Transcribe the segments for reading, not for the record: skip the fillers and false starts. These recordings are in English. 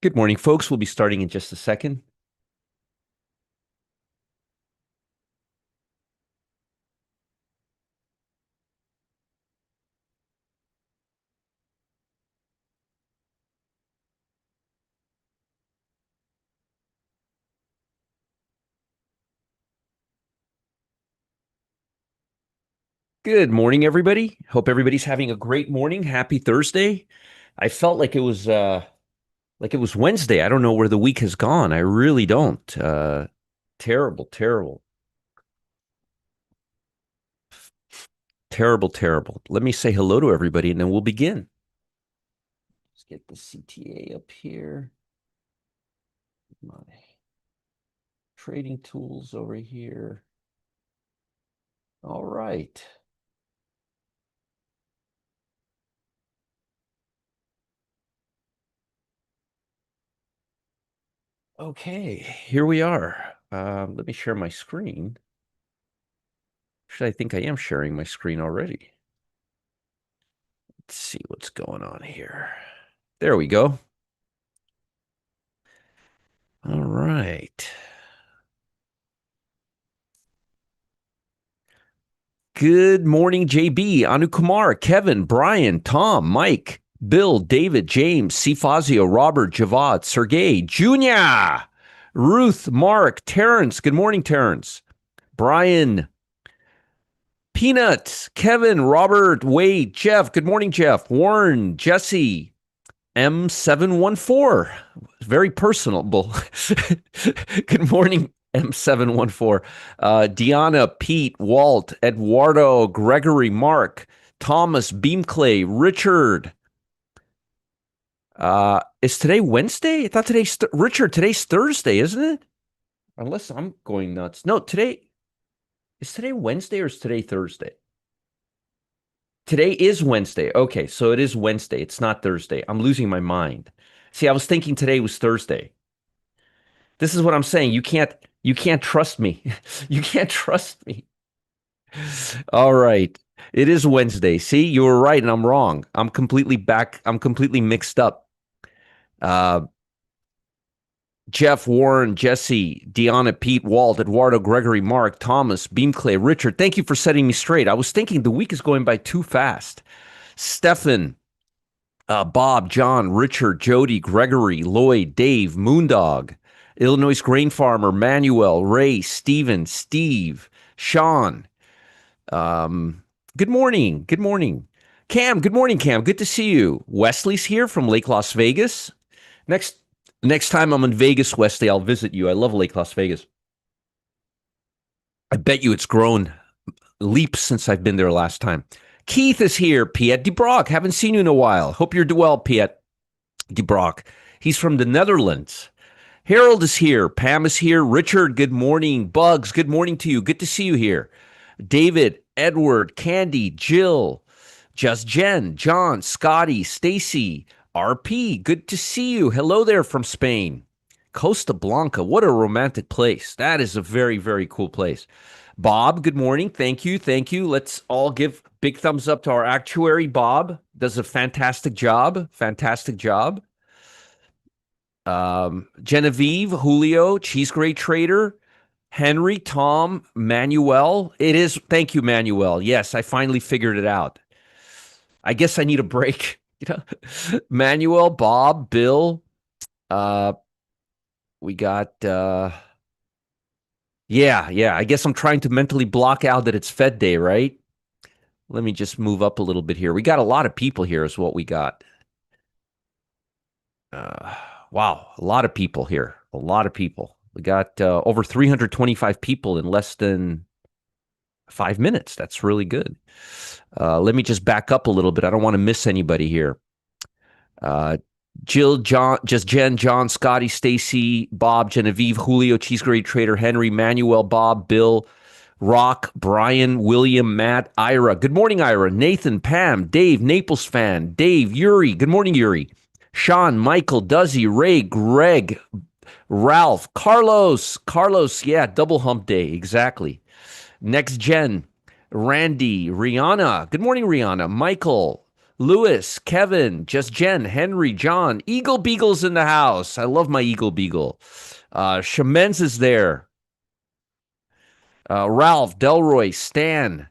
Good morning, folks. We'll be starting in just a second. Good morning, everybody. Hope everybody's having a great morning. Happy Thursday. I felt like it was Wednesday. I don't know where the week has gone. I really don't. Terrible, terrible, terrible, terrible. Let me say hello to everybody and then we'll begin. Let's get the CTA up here. My trading tools over here. All right. Okay, here we are. Let me share my screen. Actually, I think I am sharing my screen already. Let's see what's going on here. There we go. All right. Good morning, JB, Anu Kumar, Kevin, Brian, Tom, Mike, Bill, David, James, C. Fazio, Robert, Javad, Sergey, Junior, Ruth, Mark, Terrence. Good morning, Terrence. Brian, Peanuts, Kevin, Robert, Wade, Jeff. Good morning, Jeff. Warren, Jesse, M714. Very personable. Good morning, M714. Deanna, Pete, Walt, Eduardo, Gregory, Mark, Thomas, Beamclay, Richard. Is today Wednesday? I thought today's Richard. Today's Thursday, isn't it? Unless I'm going nuts. No, today Wednesday or is today Thursday? Today is Wednesday. Okay, so it is Wednesday. It's not Thursday. I'm losing my mind. See, I was thinking today was Thursday. This is what I'm saying. You can't trust me. You can't trust me. All right. It is Wednesday. See, you were right and I'm wrong. I'm completely back. I'm completely mixed up. Uh, Jeff, Warren, Jesse, Deanna, Pete, Walt, Eduardo, Gregory, Mark, Thomas, Beamclay, Richard. Thank you for setting me straight. I was thinking the week is going by too fast. Stefan, Bob, John, Richard, Jody, Gregory, Lloyd, Dave, Moondog, Illinois Grain Farmer, Manuel, Ray, Steven, Steve, Sean. Good morning. Good morning. Cam, good morning, Cam. Good to see you. Wesley's here from Lake Las Vegas. Next next time I'm in Vegas, Wesley, I'll visit you. I love Lake Las Vegas. I bet you it's grown leaps since I've been there last time. Keith is here. Piet de Brock. Haven't seen you in a while. Hope you're well, Piet de Brock. He's from the Netherlands. Harold is here. Pam is here. Richard, good morning. Bugs, good morning to you. Good to see you here. David, Edward, Candy, Jill, Just Jen, John, Scotty, Stacy, RP, good to see you. Hello there from Spain. Costa Blanca, what a romantic place. That is a very, very cool place. Bob, good morning. Thank you. Thank you. Let's all give big thumbs up to our actuary. Bob does a fantastic job. Fantastic job. Genevieve, Julio, Cheese Grade Trader, Henry, Tom, Manuel. It is. Thank you, Manuel. Yes, I finally figured it out. I guess I need a break. You know, Manuel, Bob, Bill. Uh, we got. Yeah. I guess I'm trying to mentally block out that it's Fed Day, right? Let me just move up a little bit here. We got a lot of people here, is what we got. Uh, wow, a lot of people here. A lot of people. We got over 325 people in less than 5 minutes. That's really good. Let me just back up a little bit. I don't want to miss anybody here. Jill, John, just Jen, John, Scotty, Stacy, Bob, Genevieve, Julio, Cheese Grade Trader, Henry, Manuel, Bob, Bill, Rock, Brian, William, Matt, Ira. Good morning, Ira. Nathan, Pam, Dave, Naples fan, Dave, Yuri. Good morning, Yuri. Sean, Michael, Duzzy, Ray, Greg, Ralph, Carlos, yeah, double hump day, exactly. Next Gen, Randy, Rihanna. Good morning, Rihanna. Michael, Lewis, Kevin, Just Jen, Henry, John, Eagle Beagle's in the house. I love my Eagle Beagle. Shemens is there. Ralph, Delroy, Stan.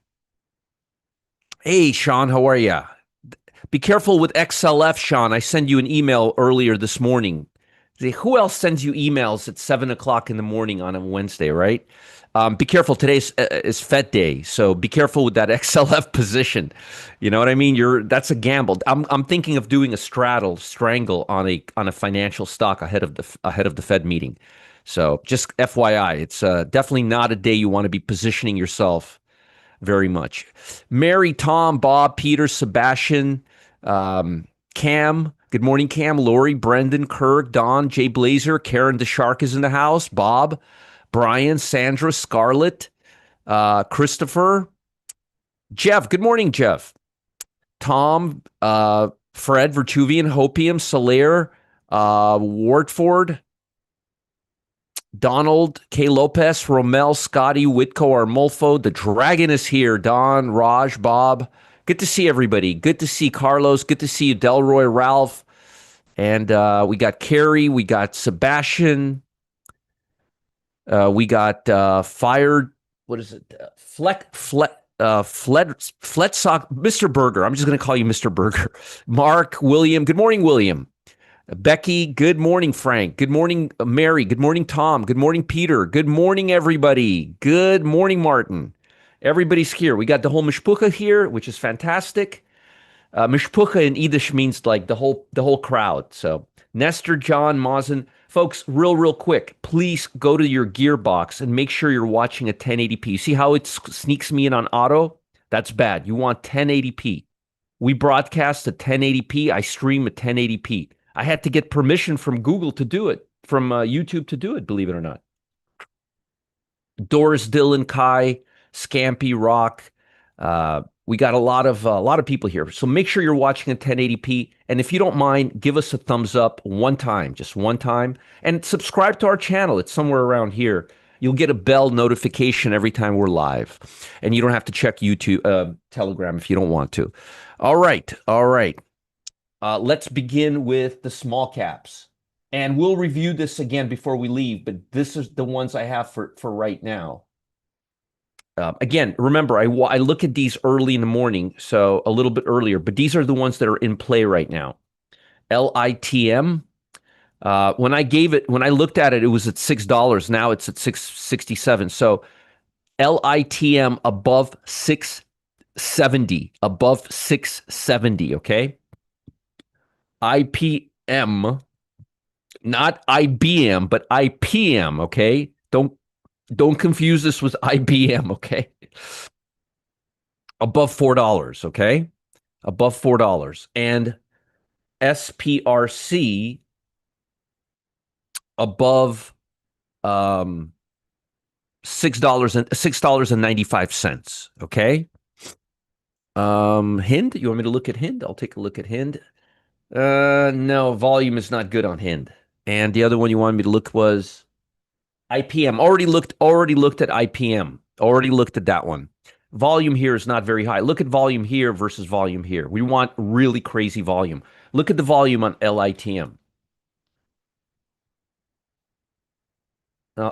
Hey, Sean, how are you? Be careful with XLF, Sean. I sent you an email earlier this morning. Who else sends you emails at 7 o'clock in the morning on a Wednesday, right? Be careful. Today's is Fed Day, so be careful with that XLF position. You know what I mean? That's a gamble. I'm thinking of doing a strangle on a financial stock ahead of the Fed meeting. So just FYI, it's definitely not a day you want to be positioning yourself very much. Mary, Tom, Bob, Peter, Sebastian, Cam. Good morning, Cam. Lori, Brendan, Kirk, Don, Jay Blazer, Karen the Shark is in the house. Bob, Brian, Sandra, Scarlett, Christopher, Jeff. Good morning, Jeff. Tom, Fred, Vertuvian, Hopium, Solaire, Wartford, Donald, K. Lopez, Romel, Scotty, Whitco, Armolfo. The Dragon is here. Don, Raj, Bob. Good to see everybody. Good to see Carlos. Good to see you, Delroy, Ralph. And we got Carrie. We got Sebastian. We got Fired. What is it? Fletsock, Mr. Burger. I'm just going to call you Mr. Burger. Mark, William. Good morning, William. Becky, good morning, Frank. Good morning, Mary. Good morning, Tom. Good morning, Peter. Good morning, everybody. Good morning, Martin. Everybody's here. We got the whole mishpucha here, which is fantastic. Mishpucha in Yiddish means like the whole crowd. So Nestor, John, Mazen, folks, real quick, please go to your gearbox and make sure you're watching a 1080p. See how it sneaks me in on auto? That's bad. You want 1080p. We broadcast at 1080p. I stream at 1080p. I had to get permission from Google to do it, from YouTube to do it, believe it or not. Doris, Dylan, Kai, Scampy, Rock. We got a lot of people here. So make sure you're watching at 1080p. And if you don't mind, give us a thumbs up one time, just one time. And subscribe to our channel. It's somewhere around here. You'll get a bell notification every time we're live. And you don't have to check YouTube, Telegram if you don't want to. All right. Let's begin with the small caps. And we'll review this again before we leave, but this is the ones I have for right now. Again, remember, I look at these early in the morning, so a little bit earlier, but these are the ones that are in play right now. LITM. When I looked at it, it was at $6. Now it's at $6.67. So LITM above 670, above 670. Okay. IPM, not IBM, but IPM. Okay. Don't confuse this with IBM. Okay. Above $4. Okay. Above $4. And SPRC above $6.95. Okay. Hind, you want me to look at Hind? I'll take a look at Hind. No, volume is not good on Hind. And the other one you wanted me to look was IPM. Already looked at IPM. Already looked at that one. Volume here is not very high. Look at volume here versus volume here. We want really crazy volume. Look at the volume on LITM.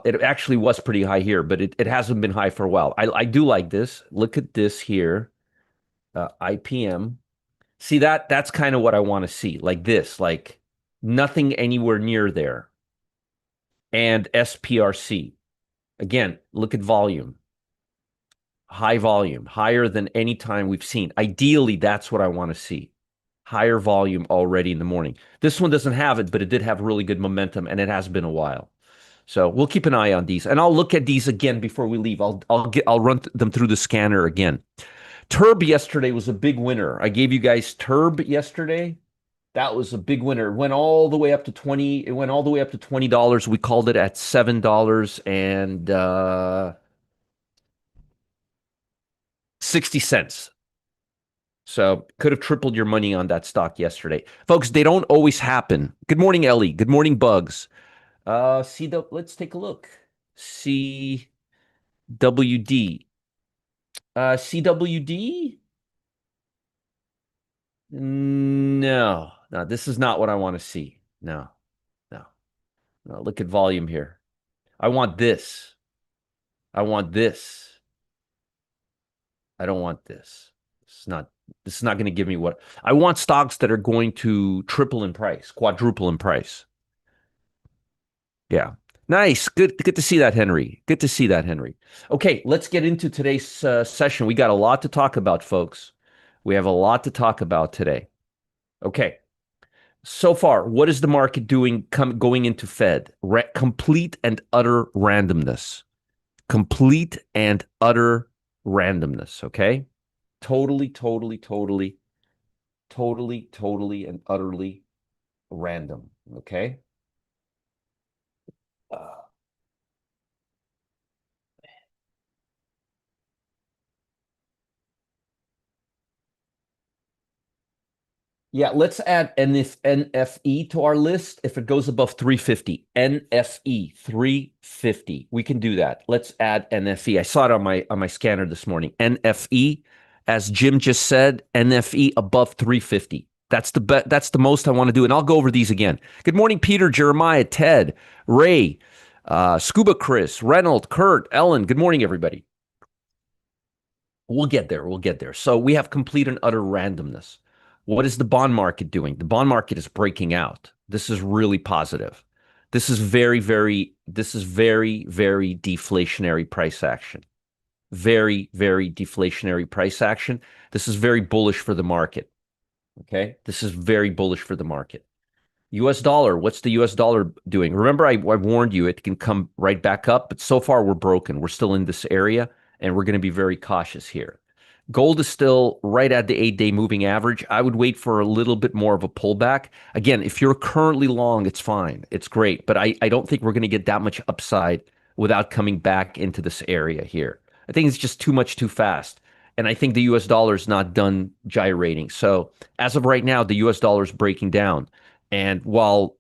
It actually was pretty high here, but it hasn't been high for a while. I do like this. Look at this here. IPM. See that's kind of what I want to see. Like this, like nothing anywhere near there. And SPRC. Again, look at volume. High volume, higher than any time we've seen. Ideally, that's what I want to see. Higher volume already in the morning. This one doesn't have it, but it did have really good momentum, and it has been a while. So we'll keep an eye on these, and I'll look at these again before we leave. I'll run them through the scanner again. Turb yesterday was a big winner. I gave you guys Turb yesterday. That was a big winner. It went all the way up to 20. It went all the way up to $20. We called it at $7.60. So could have tripled your money on that stock yesterday. Folks, they don't always happen. Good morning, Ellie. Good morning, Bugs. Let's take a look. CWD. CWD. No, no, this is not what I want to see. No, no, no. Look at volume here. I want this. I want this. I don't want this. It's not. This is not going to give me what I want. Stocks that are going to triple in price, quadruple in price. Yeah. Nice. Good to see that, Henry. Good to see that, Henry. Okay, let's get into today's session. We got a lot to talk about, folks. We have a lot to talk about today. Okay. So far, what is the market doing going into Fed? Complete and utter randomness. Complete and utter randomness, okay? Totally, totally, totally, totally, totally, and utterly random, okay? Uh, Yeah, let's add NFE to our list if it goes above 350. NFE 350. We can do that. Let's add NFE. I saw it on my scanner this morning. NFE, as Jim just said, NFE above 350. That's the most I want to do. And I'll go over these again. Good morning, Peter, Jeremiah, Ted, Ray, Scuba Chris, Reynold, Kurt, Ellen. Good morning, everybody. We'll get there. We'll get there. So we have complete and utter randomness. What is the bond market doing? The bond market is breaking out. This is really positive. This is very, very deflationary price action. Very, very deflationary price action. This is very bullish for the market. Okay. This is very bullish for the market. US dollar, what's the US dollar doing? Remember, I warned you it can come right back up, but so far we're broken. We're still in this area, and we're going to be very cautious here. Gold is still right at the 8-day moving average. I would wait for a little bit more of a pullback. Again, if you're currently long, it's fine. It's great. But I don't think we're going to get that much upside without coming back into this area here. I think it's just too much too fast. And I think the US dollar is not done gyrating. So as of right now, the US dollar is breaking down. And while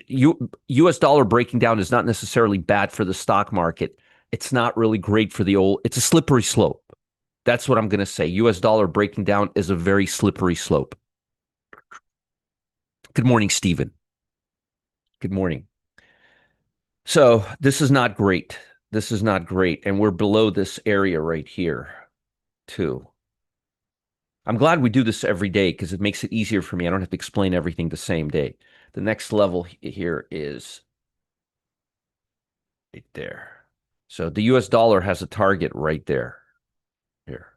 US dollar breaking down is not necessarily bad for the stock market, it's not really great for it's a slippery slope. That's what I'm going to say. US dollar breaking down is a very slippery slope. Good morning, Stephen. Good morning. So this is not great. This is not great. And we're below this area right here, too. I'm glad we do this every day because it makes it easier for me. I don't have to explain everything the same day. The next level here is right there. So the US dollar has a target right there. Here.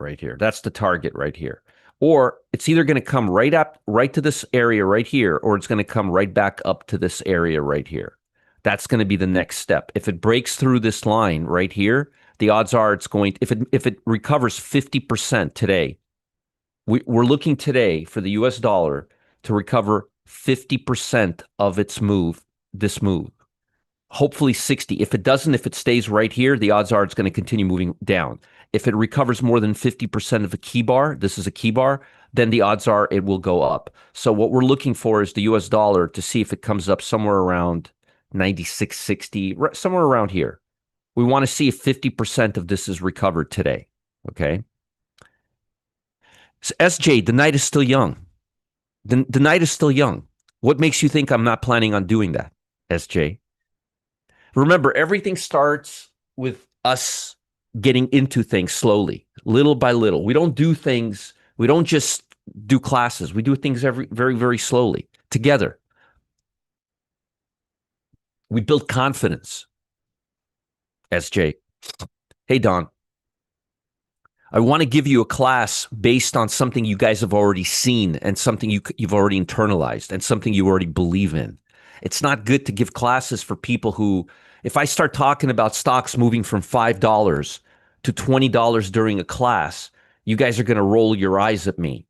Right here. That's the target right here. Or it's either going to come right up, right to this area right here, or it's going to come right back up to this area right here. That's going to be the next step. If it breaks through this line right here, the odds are it's going to, if it recovers 50% today, we're looking today for the US dollar to recover 50% of its move, this move. Hopefully 60. If it doesn't, if it stays right here, the odds are it's going to continue moving down. If it recovers more than 50% of a key bar, this is a key bar, then the odds are it will go up. So what we're looking for is the US dollar to see if it comes up somewhere around 96.60, somewhere around here. We want to see if 50% of this is recovered today. Okay. So SJ, the night is still young. The night is still young. What makes you think I'm not planning on doing that, SJ? Remember, everything starts with us getting into things slowly, little by little. We don't do things, we don't just do classes. We do things very, very slowly together. We build confidence, SJ. Hey, Don. I want to give you a class based on something you guys have already seen and something you've already internalized and something you already believe in. It's not good to give classes for people who, if I start talking about stocks moving from $5 to $20 during a class, you guys are going to roll your eyes at me.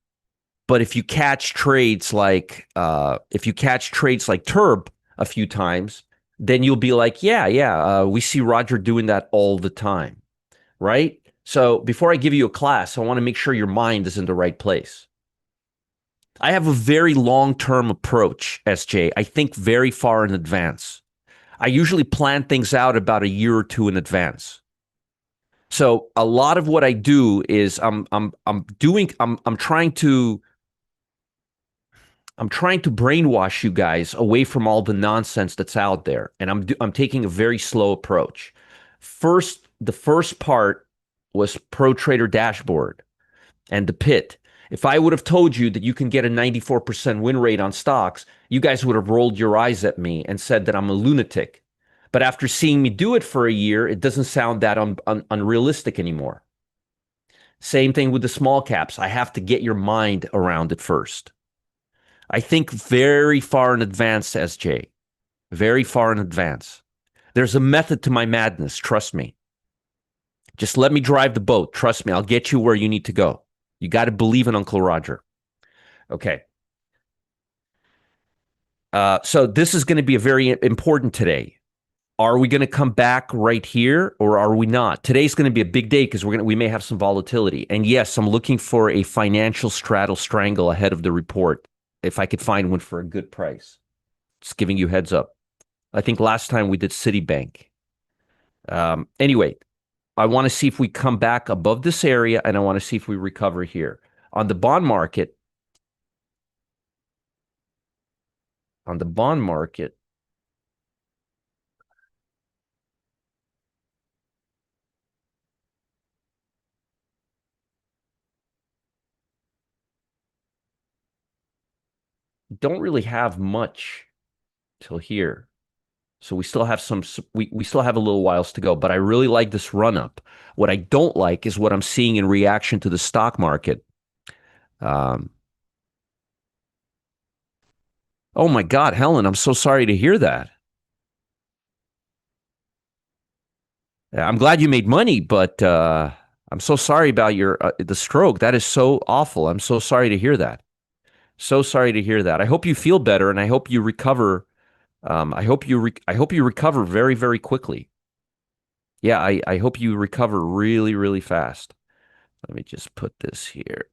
But if you catch trades like Turb a few times, then you'll be like, yeah, we see Roger doing that all the time, right? So before I give you a class, I want to make sure your mind is in the right place. I have a very long-term approach, SJ. I think very far in advance. I usually plan things out about a year or two in advance. So a lot of what I do is I'm trying to brainwash you guys away from all the nonsense that's out there, and I'm taking a very slow approach. The first part was Pro Trader Dashboard and the pit. If I would have told you that you can get a 94% win rate on stocks, you guys would have rolled your eyes at me and said that I'm a lunatic. But after seeing me do it for a year, it doesn't sound that unrealistic anymore. Same thing with the small caps. I have to get your mind around it first. I think very far in advance, SJ. Very far in advance. There's a method to my madness. Trust me. Just let me drive the boat. Trust me. I'll get you where you need to go. You got to believe in Uncle Roger. Okay. So this is going to be a very important today. Are we going to come back right here or are we not? Today's going to be a big day because we may have some volatility. And yes, I'm looking for a financial straddle strangle ahead of the report. If I could find one for a good price. Just giving you heads up. I think last time we did Citibank. Anyway, I want to see if we come back above this area and I want to see if we recover here. On the bond market, don't really have much till here. So we still have we still have a little whiles to go, but I really like this run up. What I don't like is what I'm seeing in reaction to the stock market. Um, oh my God, Helen, I'm so sorry to hear that. I'm glad you made money, but I'm so sorry about your the stroke. That is so awful. I'm so sorry to hear that. So sorry to hear that. I hope you feel better, and I hope you recover. I hope you recover very, very quickly. Yeah, I hope you recover really, really fast. Let me just put this here.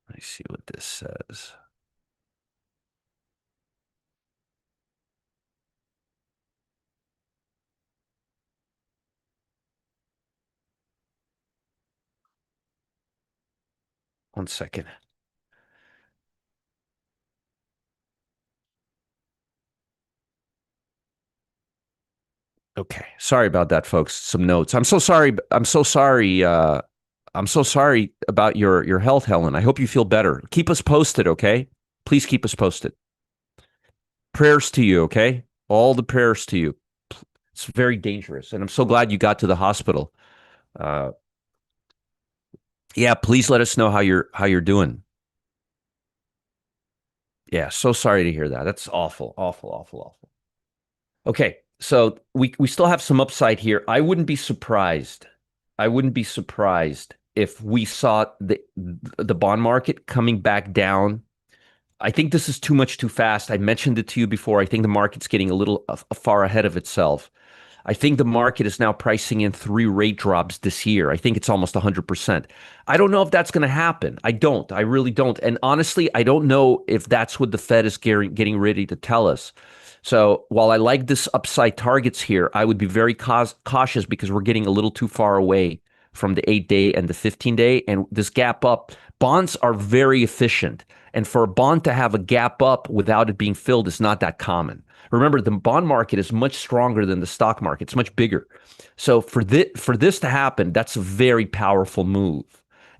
Let me see what this says. One second. Okay. Sorry about that, folks. Some notes. I'm so sorry. I'm so sorry. I'm so sorry about your health, Helen. I hope you feel better. Keep us posted, okay? Please keep us posted. Prayers to you, okay? All the prayers to you. It's very dangerous, and I'm so glad you got to the hospital. Uh, yeah, please let us know how you're doing. Yeah, so sorry to hear that. That's awful, awful, awful, awful. Okay, so we still have some upside here. I wouldn't be surprised. I wouldn't be surprised if we saw the bond market coming back down. I think this is too much too fast. I mentioned it to you before. I think the market's getting a little far ahead of itself. I think the market is now pricing in 3 rate drops this year. I think it's almost 100%. I don't know if that's going to happen. I don't. I really don't. And honestly, I don't know if that's what the Fed is getting ready to tell us. So while I like this upside targets here, I would be very cautious because we're getting a little too far away from the 8-day and the 15-day. And this gap up, bonds are very efficient. And for a bond to have a gap up without it being filled is not that common. Remember, the bond market is much stronger than the stock market. It's much bigger. So for this to happen, that's a very powerful move.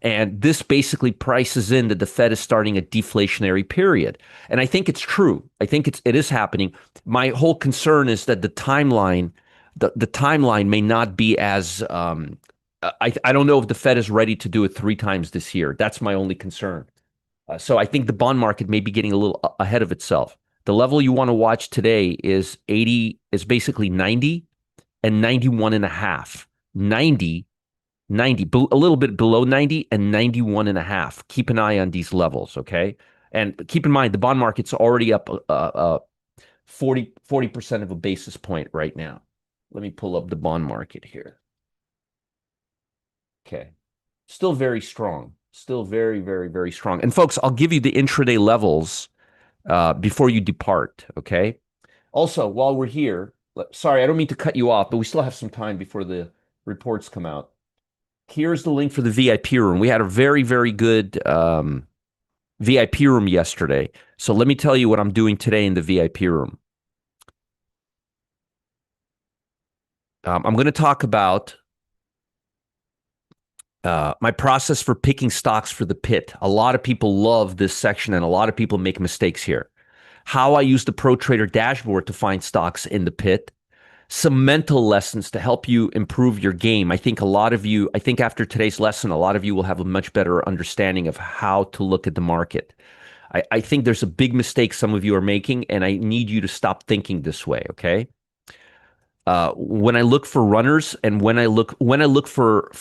And this basically prices in that the Fed is starting a deflationary period. And I think it's true. I think it is happening. My whole concern is that the timeline may not be as I don't know if the Fed is ready to do it 3 times this year. That's my only concern. So I think the bond market may be getting a little ahead of itself. The level you want to watch today is basically 90 and 91 and a half. 90, a little bit below 90 and 91 and a half. Keep an eye on these levels, okay? And keep in mind, the bond market's already up 40% of a basis point right now. Let me pull up the bond market here. Okay. Still very strong. Still very, very, very strong. And folks, I'll give you the intraday levels before you depart, okay? Also, while we're here, Sorry, I don't mean to cut you off, but we still have some time before the reports come out. Here's the link for the VIP room. We had a very, very good VIP room yesterday. So let me tell you what I'm doing today in the VIP room. I'm going to talk about my process for picking stocks for the pit. A lot of people love this section and a lot of people make mistakes here. How I use the Pro Trader dashboard to find stocks in the pit. Some mental lessons to help you improve your game. I think after today's lesson, a lot of you will have a much better understanding of how to look at the market. I think there's a big mistake some of you are making, and I need you to stop thinking this way, okay? When I look for runners and when I look for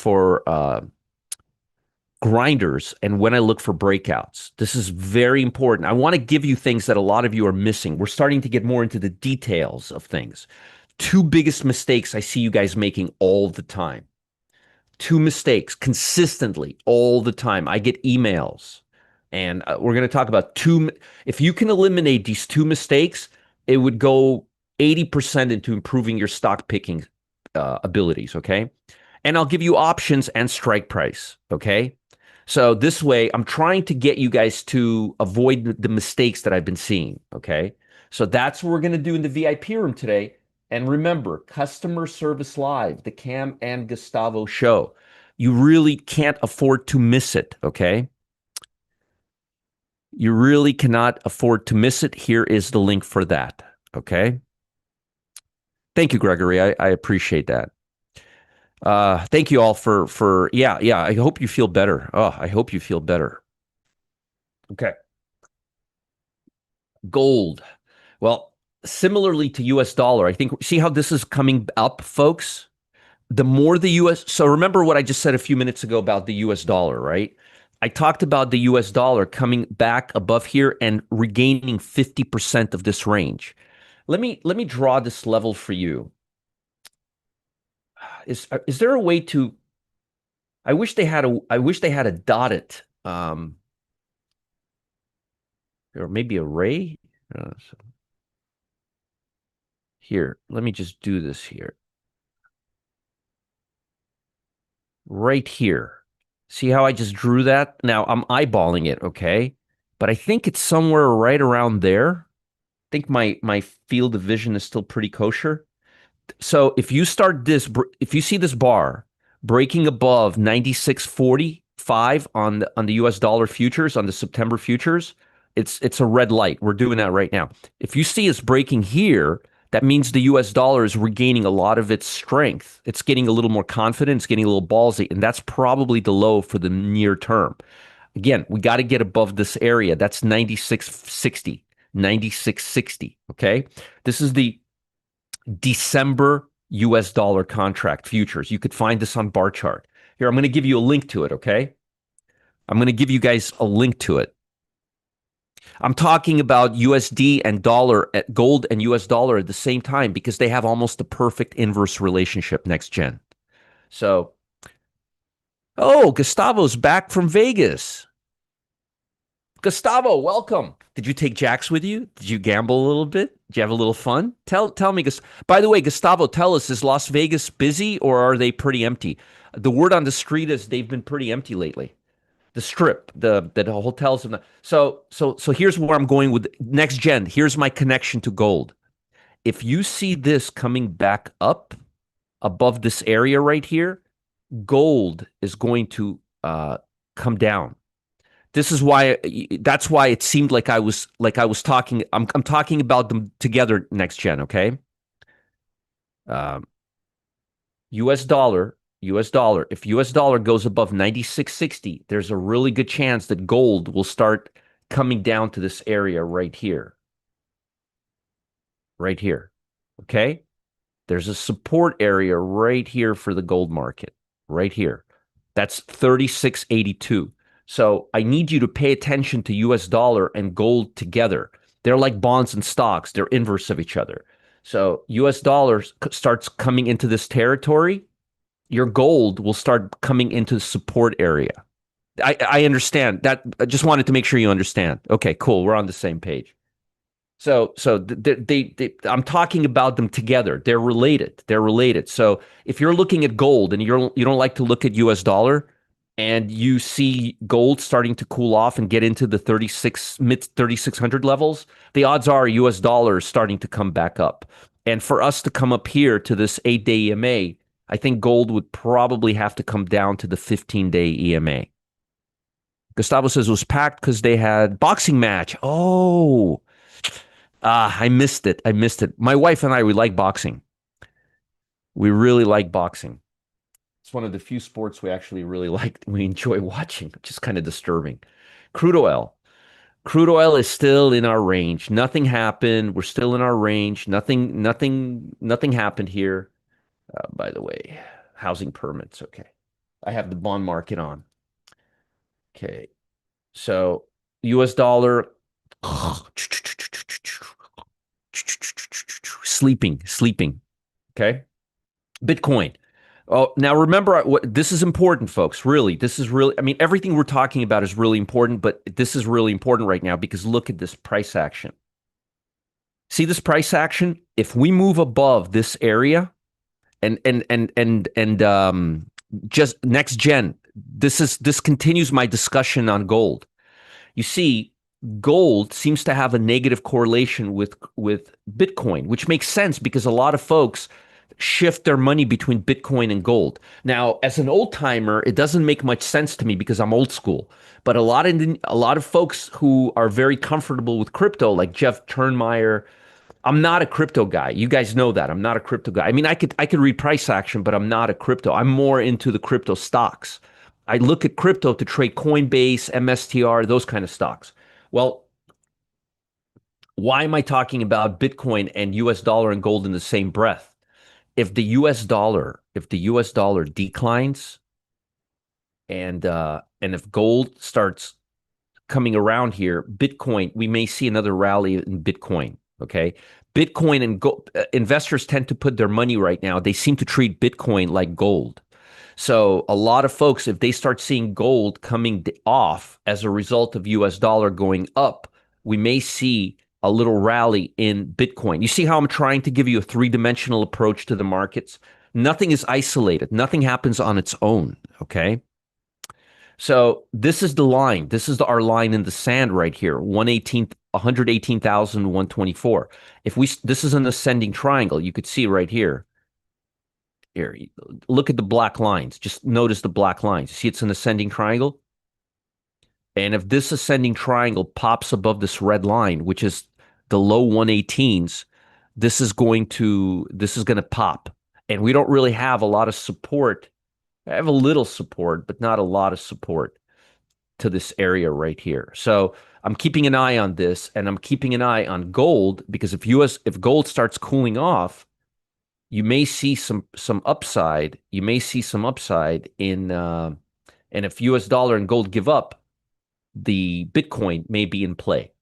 grinders and when I look for breakouts, this is very important. I want to give you things that a lot of you are missing. We're starting to get more into the details of things. Two biggest mistakes I see you guys making all the time. Two mistakes consistently all the time. I get emails and we're going to talk about two. If you can eliminate these two mistakes, it would go 80% into improving your stock picking abilities. Okay. And I'll give you options and strike price. Okay. So this way, I'm trying to get you guys to avoid the mistakes that I've been seeing. Okay. So that's what we're going to do in the VIP room today. And remember, Customer Service Live, the Cam and Gustavo show. You really can't afford to miss it. Okay. You really cannot afford to miss it. Here is the link for that. Okay. Thank you, Gregory. I appreciate that. Thank you all for yeah. I hope you feel better. Oh, I hope you feel better. Okay. Gold. Well, similarly to US dollar, I think, see how this is coming up, folks? The more the US, so remember what I just said a few minutes ago about the US dollar, right? I talked about the US dollar coming back above here and regaining 50% of this range. Let me draw this level for you. Is there a way to, I wish they had a dotted or maybe a ray. Here, let me just do this here. Right here. See how I just drew that? Now I'm eyeballing it, okay? But I think it's somewhere right around there. I think my field of vision is still pretty kosher. So if you see this bar breaking above 96.45 on the US dollar futures, on the September futures, it's a red light. We're doing that right now. If you see us breaking here, that means the US dollar is regaining a lot of its strength. It's getting a little more confident, it's getting a little ballsy, and that's probably the low for the near term. Again, we got to get above this area. That's 96.60, 96.60, okay? This is the December US dollar contract futures. You could find this on bar chart. Here, I'm going to give you a link to it, okay? I'm going to give you guys a link to it. I'm talking about USD and dollar, at gold and US dollar at the same time because they have almost the perfect inverse relationship next gen. So, oh, Gustavo's back from Vegas. Gustavo, welcome. Did you take jacks with you? Did you gamble a little bit? Did you have a little fun? Tell me, by the way, Gustavo, tell us, is Las Vegas busy or are they pretty empty? The word on the street is they've been pretty empty lately. The strip, the hotels, and so here's where I'm going with next gen. Here's my connection to gold. If you see this coming back up above this area right here, gold is going to come down. This is why that's why it seemed like I was talking. I'm talking about them together next gen, okay? Um, US dollar. If US dollar goes above 96.60, there's a really good chance that gold will start coming down to this area right here. Right here. Okay? There's a support area right here for the gold market. Right here. That's 36.82. So I need you to pay attention to US dollar and gold together. They're like bonds and stocks. They're inverse of each other. So US dollar starts coming into this territory, your gold will start coming into the support area. I understand that. I just wanted to make sure you understand. Okay, cool. We're on the same page. I'm talking about them together. They're related. They're related. So if you're looking at gold and you don't like to look at US dollar and you see gold starting to cool off and get into the mid 3600 levels, the odds are US dollar is starting to come back up. And for us to come up here to this 8-day EMA, I think gold would probably have to come down to the 15-day EMA. Gustavo says it was packed because they had boxing match. Oh, I missed it. I missed it. My wife and I, we like boxing. We really like boxing. It's one of the few sports we actually really like. We enjoy watching, which is kind of disturbing. Crude oil. Crude oil is still in our range. Nothing happened. We're still in our range. Nothing happened here. By the way, housing permits. Okay. I have the bond market on. Okay. So US dollar sleeping. Okay. Bitcoin. Oh, now remember what this is important, folks. Really, this is really, I mean, everything we're talking about is really important, but this is really important right now because look at this price action. See this price action? If we move above this area and just next gen, this continues my discussion on gold. You see, gold seems to have a negative correlation with Bitcoin, which makes sense because a lot of folks shift their money between Bitcoin and gold. Now, as an old timer, it doesn't make much sense to me because I'm old school. But a lot of folks who are very comfortable with crypto, like Jeff Turnmeyer, I'm not a crypto guy. You guys know that. I'm not a crypto guy. I mean, I could read price action, but I'm not a crypto. I'm more into the crypto stocks. I look at crypto to trade Coinbase, MSTR, those kind of stocks. Well, why am I talking about Bitcoin and US dollar and gold in the same breath? If the US dollar declines and if gold starts coming around here, Bitcoin, we may see another rally in Bitcoin. Okay. Bitcoin and gold, investors tend to put their money right now. They seem to treat Bitcoin like gold. So a lot of folks, if they start seeing gold coming off as a result of US dollar going up, we may see a little rally in Bitcoin. You see how I'm trying to give you a three-dimensional approach to the markets? Nothing is isolated. Nothing happens on its own. Okay. So this is the line. This is our line in the sand right here, 118,124. This is an ascending triangle. You could see right here. Here, look at the black lines. Just notice the black lines. See, it's an ascending triangle. And if this ascending triangle pops above this red line, which is the low 118s, this is going to pop. And we don't really have a lot of support. I have a little support, but not a lot of support to this area right here. So I'm keeping an eye on this, and I'm keeping an eye on gold because if gold starts cooling off, you may see some upside. You may see some upside in, and if US dollar and gold give up, the Bitcoin may be in play.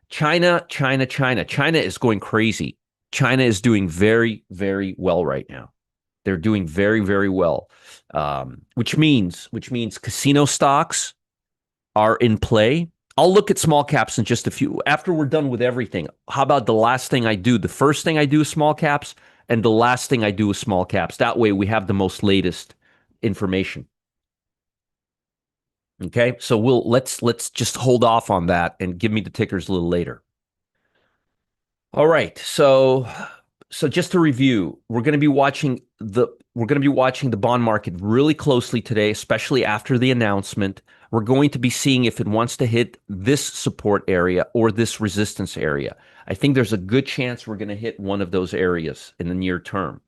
China is going crazy. China is doing very, very well right now. They're doing very, very well, which means casino stocks are in play. I'll look at small caps in just a few. After we're done with everything, how about the last thing I do? The first thing I do is small caps, and the last thing I do is small caps. That way we have the most latest information. Okay, so let's just hold off on that and give me the tickers a little later. All right, so just to review, we're going to be watching the bond market really closely today, especially after the announcement. We're going to be seeing if it wants to hit this support area or this resistance area. I think there's a good chance we're going to hit one of those areas in the near term.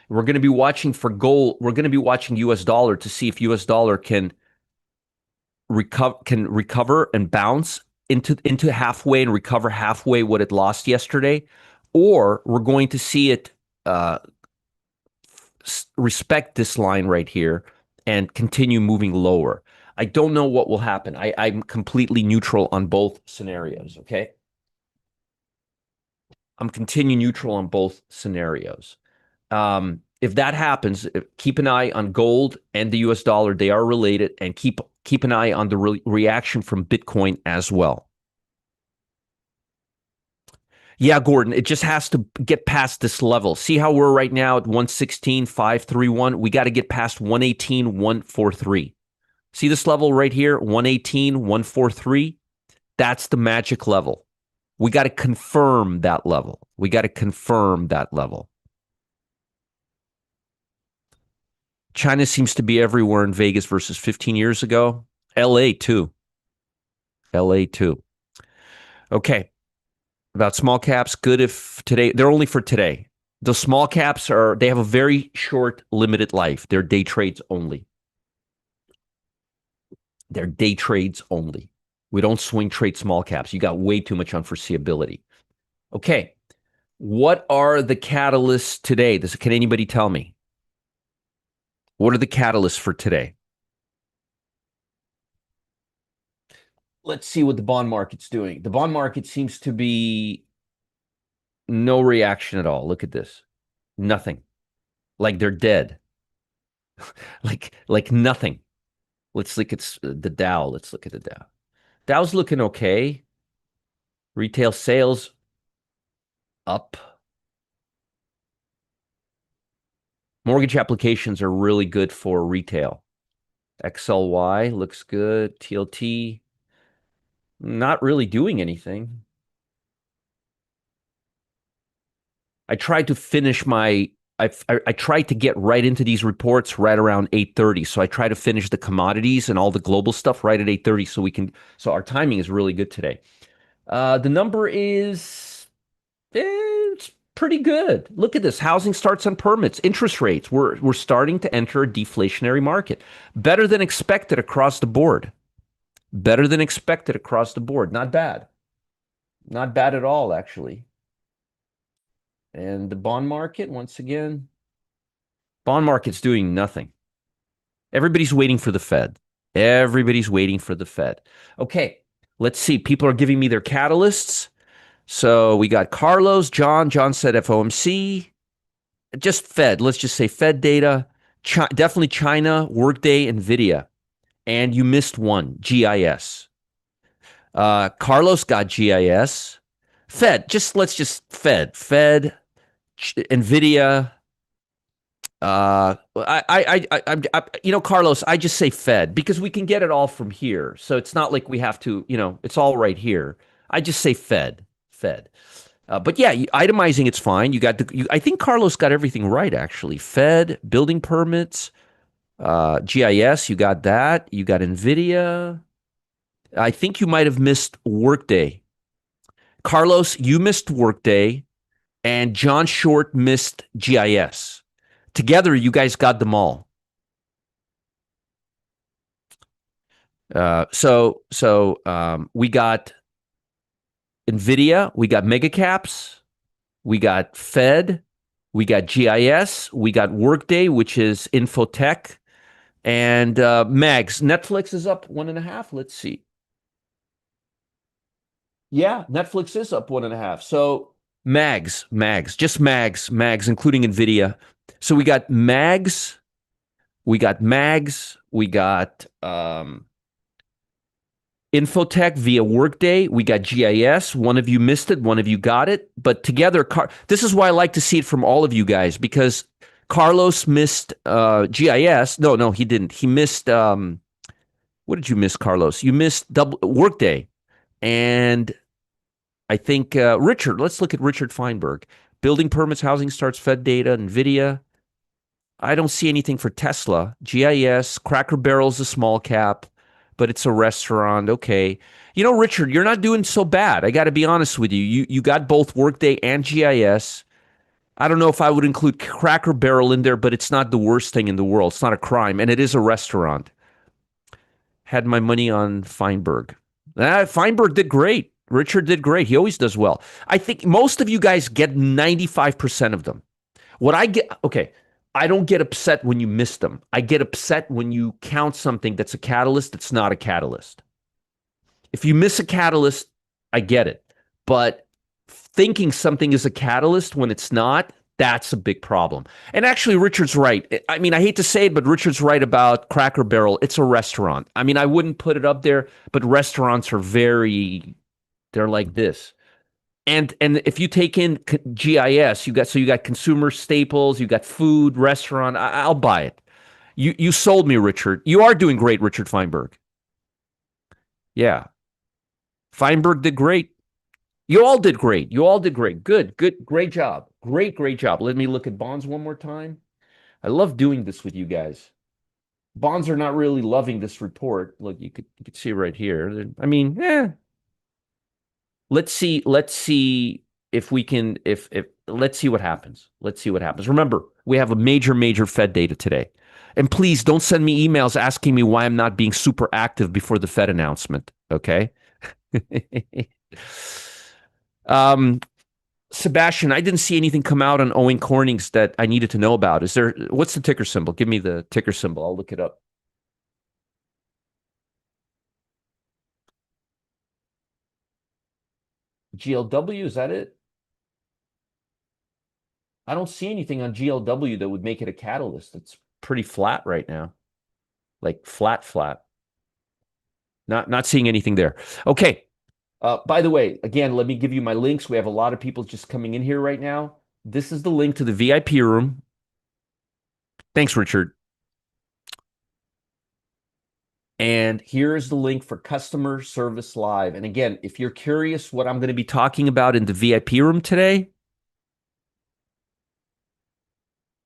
We're going to be watching for gold. We're going to be watching US dollar to see if US dollar can recover and bounce into halfway and recover halfway what it lost yesterday, or we're going to see it respect this line right here and continue moving lower. I don't know what will happen. I'm completely neutral on both scenarios. Okay, I'm continue neutral on both scenarios. If that happens, keep an eye on gold and the US dollar. They are related, and keep an eye on the reaction from Bitcoin as well. Yeah, Gordon, it just has to get past this level. See how we're right now at 116,531. We got to get past 118,143. See this level right here, 118,143. That's the magic level. We got to confirm that level. We got to confirm that level. China seems to be everywhere in Vegas versus 15 years ago. LA too. LA too. Okay. About small caps, good if today, they're only for today. The small caps they have a very short, limited life. They're day trades only. They're day trades only. We don't swing trade small caps. You got way too much unforeseeability. Okay. What are the catalysts today? Can anybody tell me? What are the catalysts for today? Let's see what the bond market's doing. The bond market seems to be no reaction at all. Look at this. Nothing. Like they're dead. like nothing. Let's look at the Dow. Let's look at the Dow. Dow's looking okay. Retail sales up. Mortgage applications are really good for retail. XLY looks good. TLT not really doing anything. I tried to finish my I tried to get right into these reports right around 8:30. So I try to finish the commodities and all the global stuff right at 8:30 so our timing is really good today. The number is it's pretty good. Look at this. Housing starts and permits, interest rates. We're starting to enter a deflationary market. Better than expected across the board. Better than expected across the board. Not bad. Not bad at all, actually. And the bond market, once again, bond market's doing nothing. Everybody's waiting for the Fed. Everybody's waiting for the Fed. Okay, let's see. People are giving me their catalysts. So we got Carlos, John. John said FOMC. Just Fed. Let's just say Fed data. Definitely China, Workday, NVIDIA. And you missed one, GIS. Carlos got GIS. Fed. Let's just Fed. Fed, NVIDIA. Carlos, I just say Fed because we can get it all from here. So it's not like we have to, it's all right here. I just say Fed. But yeah, itemizing, it's fine. I think Carlos got everything right, actually. Fed, building permits, GIS, you got that. You got NVIDIA. I think you might have missed Workday. Carlos, you missed Workday, and John Short missed GIS. Together, you guys got them all. We got NVIDIA, we got megacaps, we got Fed, we got GIS, we got Workday, which is Infotech, and Mags. Netflix is up 1.5. Let's see. Yeah, Netflix is up 1.5. So Mags, just Mags, including NVIDIA. So we got Mags, we got Infotech via Workday. We got GIS. One of you missed it. One of you got it. But together, this is why I like to see it from all of you guys, because Carlos missed GIS. No, he didn't. He missed, what did you miss, Carlos? You missed Workday. And I think Richard, let's look at Richard Feinberg. Building permits, housing starts, Fed data, NVIDIA. I don't see anything for Tesla. GIS, Cracker Barrel's a small cap, but it's a restaurant. Okay. Richard, you're not doing so bad. I got to be honest with you. You got both Workday and GIS. I don't know if I would include Cracker Barrel in there, but it's not the worst thing in the world. It's not a crime, and it is a restaurant. Had my money on Feinberg. Feinberg did great. Richard did great. He always does well. I think most of you guys get 95% of them. What I get, okay, I don't get upset when you miss them. I get upset when you count something that's a catalyst that's not a catalyst. If you miss a catalyst, I get it. But thinking something is a catalyst when it's not, that's a big problem. And actually, Richard's right. I mean, I hate to say it, but Richard's right about Cracker Barrel. It's a restaurant. I mean, I wouldn't put it up there, but restaurants are they're like this. And if you take in GIS, you got consumer staples, you got food, restaurant. I'll buy it. You sold me, Richard. You are doing great, Richard Feinberg. Yeah, Feinberg did great. You all did great. You all did great. Good, great job. Great job. Let me look at bonds one more time. I love doing this with you guys. Bonds are not really loving this report. Look, you could see right here. I mean, let's see if we can if let's see what happens. Let's see what happens. Remember, we have a major Fed data today. And please don't send me emails asking me why I'm not being super active before the Fed announcement, okay? um Sebastian, I didn't see anything come out on Owing Corning's that I needed to know about. What's the ticker symbol? Give me the ticker symbol. I'll look it up. GLW, is that it? I don't see anything on GLW that would make it a catalyst. It's pretty flat right now. Like flat. Not seeing anything there. Okay. By the way, again, let me give you my links. We have a lot of people just coming in here right now. This is the link to the VIP room. Thanks, Richard. And here's the link for Customer Service Live. And again, if you're curious what I'm going to be talking about in the VIP room today,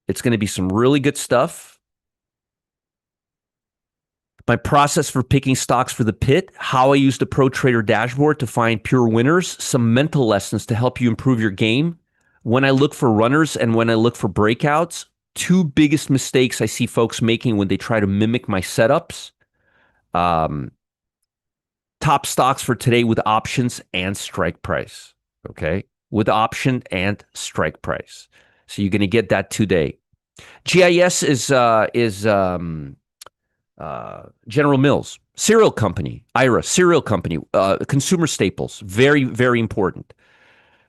it's going to be some really good stuff. My process for picking stocks for the pit, how I use the Pro Trader dashboard to find pure winners, some mental lessons to help you improve your game. When I look for runners and when I look for breakouts, two biggest mistakes I see folks making when they try to mimic my setups. Top stocks for today with options and strike price. Okay. With option and strike price. So you're going to get that today. GIS is General Mills, cereal company, IRA, cereal company, consumer staples, very important.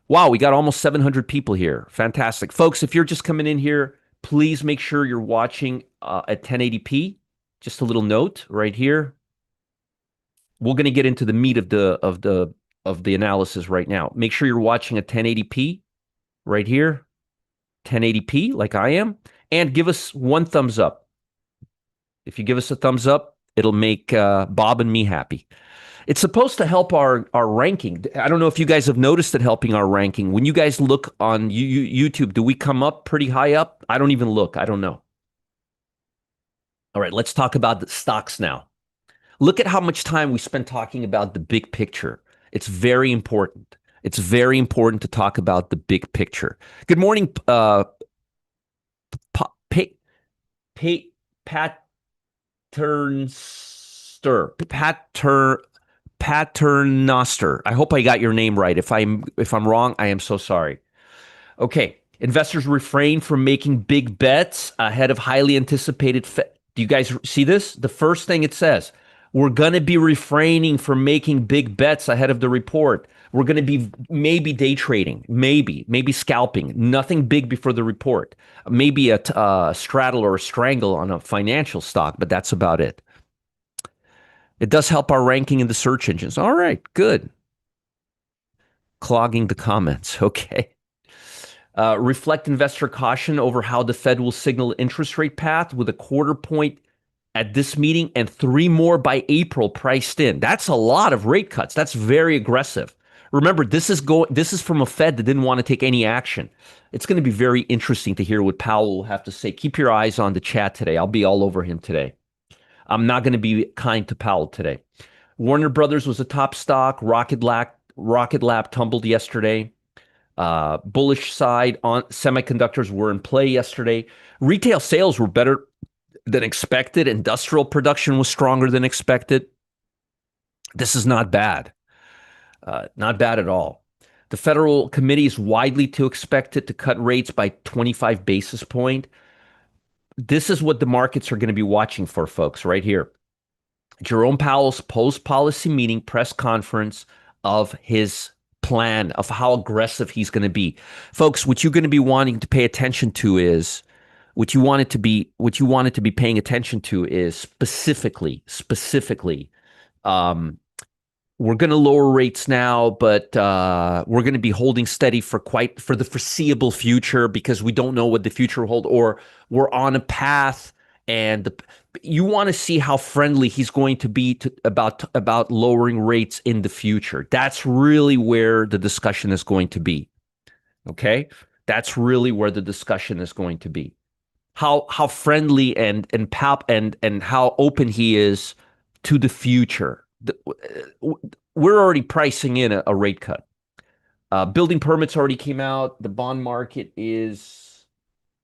Wow, we got almost 700 people here. Fantastic. Folks, if you're just coming in here, please make sure you're watching at 1080p. Just a little note right here. We're going to get into the meat of the analysis right now. Make sure you're watching at 1080p right here. 1080p like I am, and give us one thumbs up. If you give us a thumbs up, it'll make Bob and me happy. It's supposed to help our ranking. I don't know if you guys have noticed it helping our ranking. When you guys look on YouTube, do we come up pretty high up? I don't even look. I don't know. All right, let's talk about the stocks now. Look at how much time we spent talking about the big picture. It's very important. It's very important to talk about the big picture. Good morning, Pat Paternoster. I hope I got your name right. If I'm wrong, I am so sorry. Okay. Investors refrain from making big bets ahead of highly anticipated. Do you guys see this? The first thing it says, we're going to be refraining from making big bets ahead of the report. We're going to be maybe day trading, maybe scalping, nothing big before the report. Maybe a straddle or a strangle on a financial stock, but that's about it. It does help our ranking in the search engines. All right, good. Clogging the comments. Okay. Reflect investor caution over how the Fed will signal interest rate path with a quarter point at this meeting and 3 more by April priced in. That's a lot of rate cuts. That's very aggressive. Remember, this is from a Fed that didn't want to take any action. It's going to be very interesting to hear what Powell will have to say. Keep your eyes on the chat today. I'll be all over him today. I'm not going to be kind to Powell today. Warner Brothers was a top stock. Rocket Lab tumbled yesterday. Bullish side on semiconductors were in play yesterday. Retail sales were better than expected. Industrial production was stronger than expected. This is not bad. Not bad at all. The Federal Committee is widely to expect it to cut rates by 25 basis point. This is what the markets are going to be watching for, folks, right here. Jerome Powell's post-policy meeting press conference of his plan of how aggressive he's going to be. Folks, what you're going to be wanting to pay attention to is what you want it to be paying attention to is specifically we're going to lower rates now, but we're going to be holding steady for the foreseeable future because we don't know what the future will hold, or we're on a path and you want to see how friendly he's going to be about lowering rates in the future. That's really where the discussion is going to be. Okay, that's really where the discussion is going to be. How friendly and how open he is to the future. We're already pricing in a rate cut. Building permits already came out. The bond market is.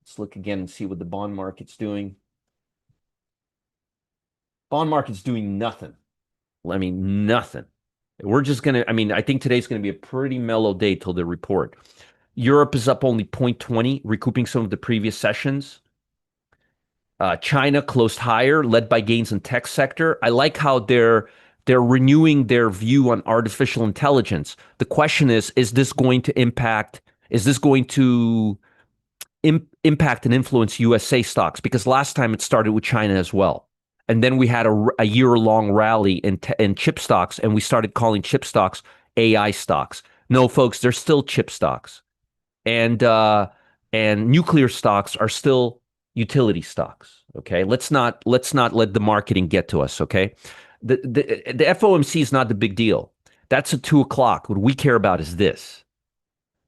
Let's look again and see what the bond market's doing. Bond market's doing nothing. I mean, nothing. We're just gonna. I mean, I think today's going to be a pretty mellow day till the report. Europe is up only 0.20, recouping some of the previous sessions. China closed higher, led by gains in tech sector. I like how they're renewing their view on artificial intelligence. The question is this going to impact? Is this going to impact and influence USA stocks? Because last time it started with China as well, and then we had a year-long rally in chip stocks, and we started calling chip stocks AI stocks. No, folks, they're still chip stocks, and nuclear stocks are still utility stocks. Okay, let's not let the marketing get to us. Okay, the FOMC is not the big deal. That's at 2 o'clock. What we care about is this.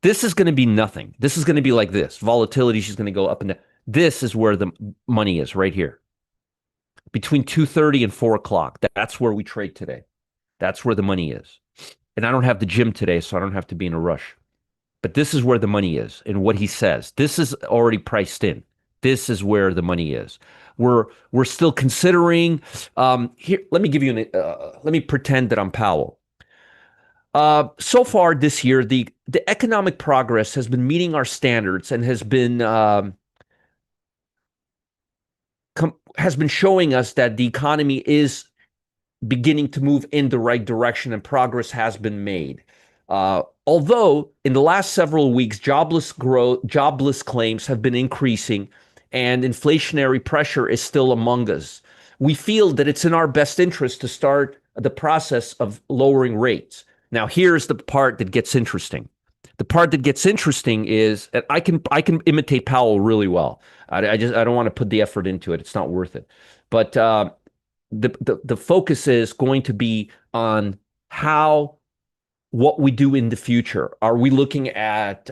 This is going to be nothing. This is going to be like this. Volatility is going to go up and down. This is where the money is, right here. Between 2:30 and 4 o'clock. That's where we trade today. That's where the money is. And I don't have the gym today, so I don't have to be in a rush. But this is where the money is and what he says. This is already priced in. This is where the money is. We're still considering. Here, let me give you let me pretend that I'm Powell. So far this year, the economic progress has been meeting our standards and has been showing us that the economy is beginning to move in the right direction and progress has been made. Although in the last several weeks, jobless claims have been increasing and inflationary pressure is still among us. We feel that it's in our best interest to start the process of lowering rates. Now, here's the part that gets interesting. The part that gets interesting is that I can imitate Powell really well. I don't want to put the effort into it. It's not worth it. But the focus is going to be on what we do in the future. Are we looking at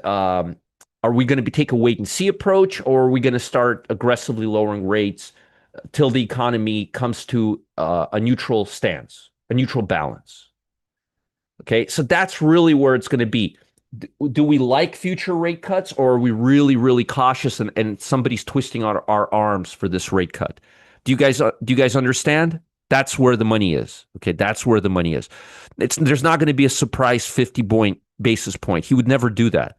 are we going to take a wait and see approach, or are we going to start aggressively lowering rates till the economy comes to a neutral stance, a neutral balance? Okay, so that's really where it's going to be. Do we like future rate cuts, or are we really, really cautious and somebody's twisting our arms for this rate cut? Do you guys understand? That's where the money is. Okay, that's where the money is. There's not going to be a surprise 50 basis point. He would never do that.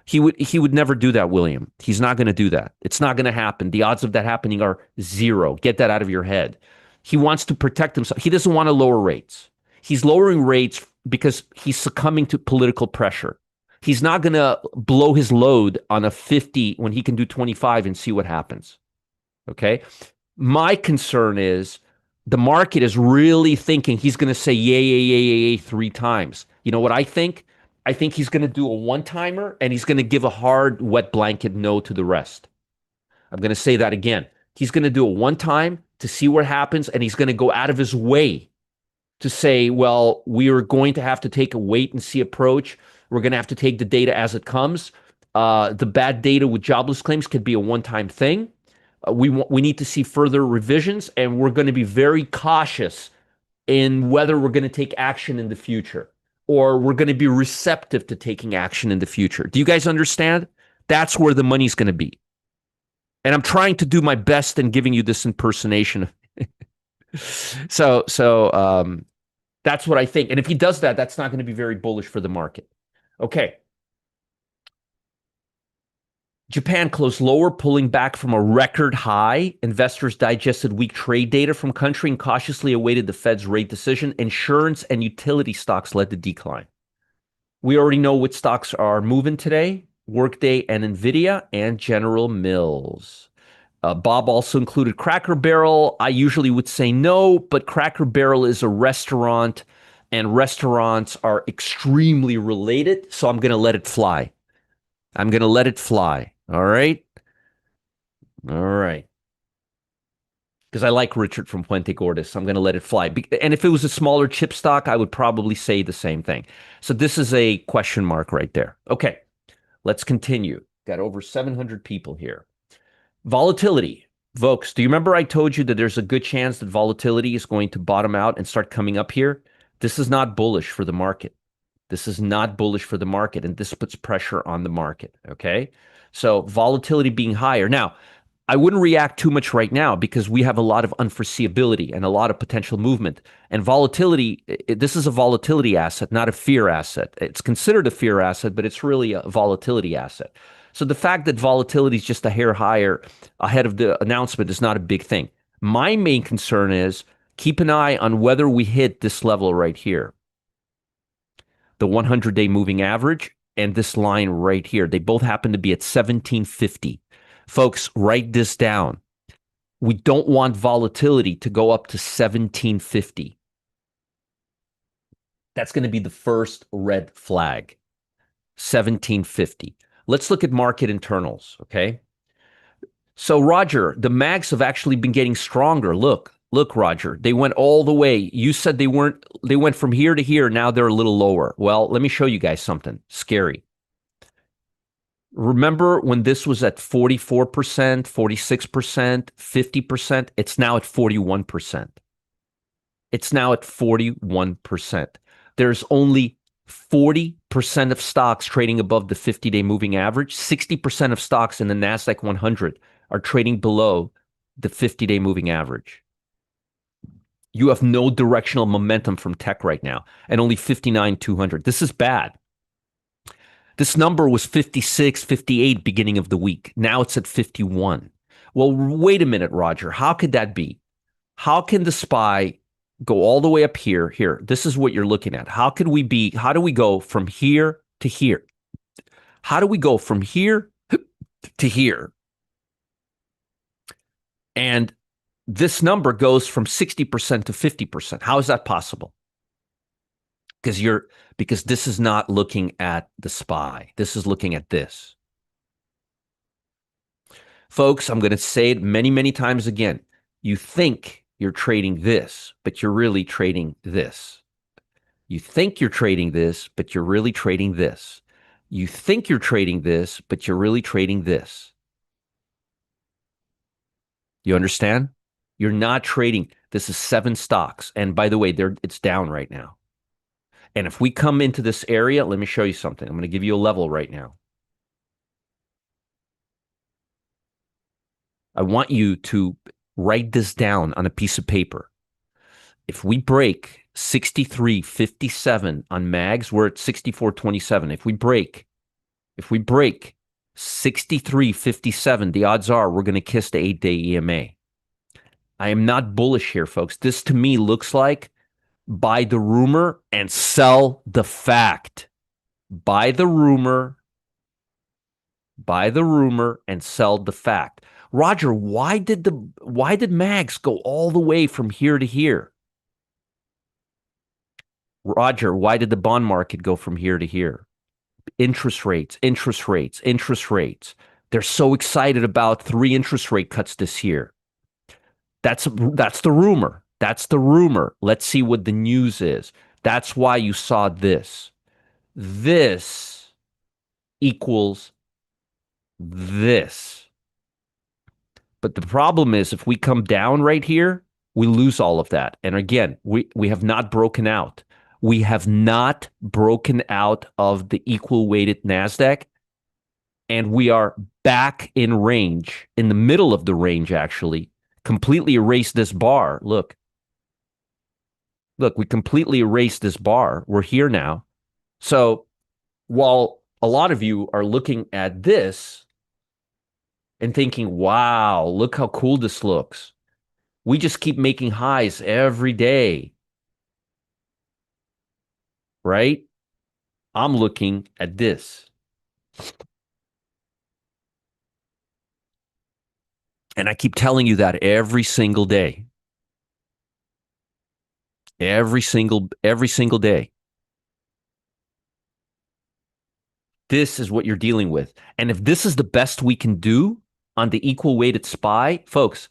He would never do that, William. He's not going to do that. It's not going to happen. The odds of that happening are zero. Get that out of your head. He wants to protect himself. He doesn't want to lower rates. He's lowering rates because he's succumbing to political pressure. He's not going to blow his load on a 50 when he can do 25 and see what happens. Okay? My concern is the market is really thinking he's going to say yay, yay, yay, yay, yay 3 times. You know what I think? I think he's going to do a one-timer and he's going to give a hard, wet blanket no to the rest. I'm going to say that again. He's going to do a one-time to see what happens, and he's going to go out of his way to say, well, we are going to have to take a wait-and-see approach. We're going to have to take the data as it comes. The bad data with jobless claims could be a one-time thing. We need to see further revisions, and we're going to be very cautious in whether we're going to take action in the future, or we're going to be receptive to taking action in the future. Do you guys understand? That's where the money's going to be. And I'm trying to do my best in giving you this impersonation. So that's what I think. And if he does that, that's not going to be very bullish for the market. Okay. Japan closed lower, pulling back from a record high. Investors digested weak trade data from country and cautiously awaited the Fed's rate decision. Insurance and utility stocks led the decline. We already know what stocks are moving today: Workday and Nvidia and General Mills. Bob also included Cracker Barrel. I usually would say no, but Cracker Barrel is a restaurant and restaurants are extremely related. So I'm going to let it fly. I'm going to let it fly. All right. All right. Because I like Richard from Puente Gordas. So I'm going to let it fly. And if it was a smaller chip stock, I would probably say the same thing. So this is a question mark right there. Okay. Let's continue. Got over 700 people here. Volatility. Folks, do you remember I told you that there's a good chance that volatility is going to bottom out and start coming up here? This is not bullish for the market. This is not bullish for the market, and this puts pressure on the market. Okay. So volatility being higher. Now, I wouldn't react too much right now because we have a lot of unforeseeability and a lot of potential movement. And volatility, this is a volatility asset, not a fear asset. It's considered a fear asset, but it's really a volatility asset. So the fact that volatility is just a hair higher ahead of the announcement is not a big thing. My main concern is keep an eye on whether we hit this level right here, the 100-day moving average, and this line right here. They both happen to be at 1750. Folks, write this down. We don't want volatility to go up to 1750. That's going to be the first red flag. 1750. Let's look at market internals, okay? So, Roger, the mags have actually been getting stronger. Look, Roger, they went all the way. You said they went from here to here. Now they're a little lower. Well, let me show you guys something scary. Remember when this was at 44%, 46%, 50%? It's now at 41%. It's now at 41%. There's only 40% of stocks trading above the 50-day moving average. 60% of stocks in the NASDAQ 100 are trading below the 50-day moving average. You have no directional momentum from tech right now, and only 59,200. This is bad. This number was 56, 58 beginning of the week. Now it's at 51. Well, wait a minute, Roger. How could that be? How can the SPY go all the way up here? Here, this is what you're looking at. How do we go from here to here? How do we go from here to here? And this number goes from 60% to 50%. How is that possible? Because this is not looking at the SPY. This is looking at this. Folks, I'm going to say it many, many times again. You think you're trading this, but you're really trading this. You think you're trading this, but you're really trading this. You think you're trading this, but you're really trading this. You understand? You're not trading. This is 7 stocks. And by the way, it's down right now. And if we come into this area, let me show you something. I'm going to give you a level right now. I want you to write this down on a piece of paper. If we break 63.57 on mags, we're at 64.27. If we break 63.57, the odds are we're going to kiss the 8-day EMA. I am not bullish here, folks. This to me looks like buy the rumor and sell the fact. Buy the rumor and sell the fact. Roger, why did mags go all the way from here to here? Roger, why did the bond market go from here to here? Interest rates. They're so excited about 3 interest rate cuts this year. That's the rumor. Let's see what the news is. That's why you saw this. This equals this. But the problem is if we come down right here, we lose all of that. And again, we have not broken out. We have not broken out of the equal weighted NASDAQ. And we are back in range, in the middle of the range, actually. Completely erased this bar. Look, we completely erased this bar. We're here now. So while a lot of you are looking at this and thinking, wow, look how cool this looks. We just keep making highs every day. Right? I'm looking at this. And I keep telling you that every single day. Every single day. This is what you're dealing with. And if this is the best we can do on the equal weighted SPY, folks,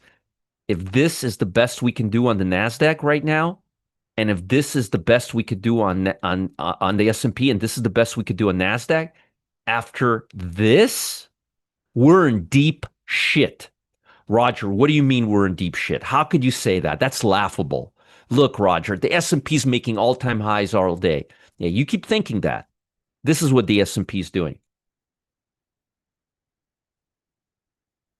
if this is the best we can do on the Nasdaq right now, and if this is the best we could do on the S&P, and this is the best we could do on Nasdaq, after this, we're in deep shit. Roger, what do you mean we're in deep shit? How could you say that? That's laughable. Look, Roger, the S&P is making all-time highs all day. Yeah, you keep thinking that. This is what the S&P is doing.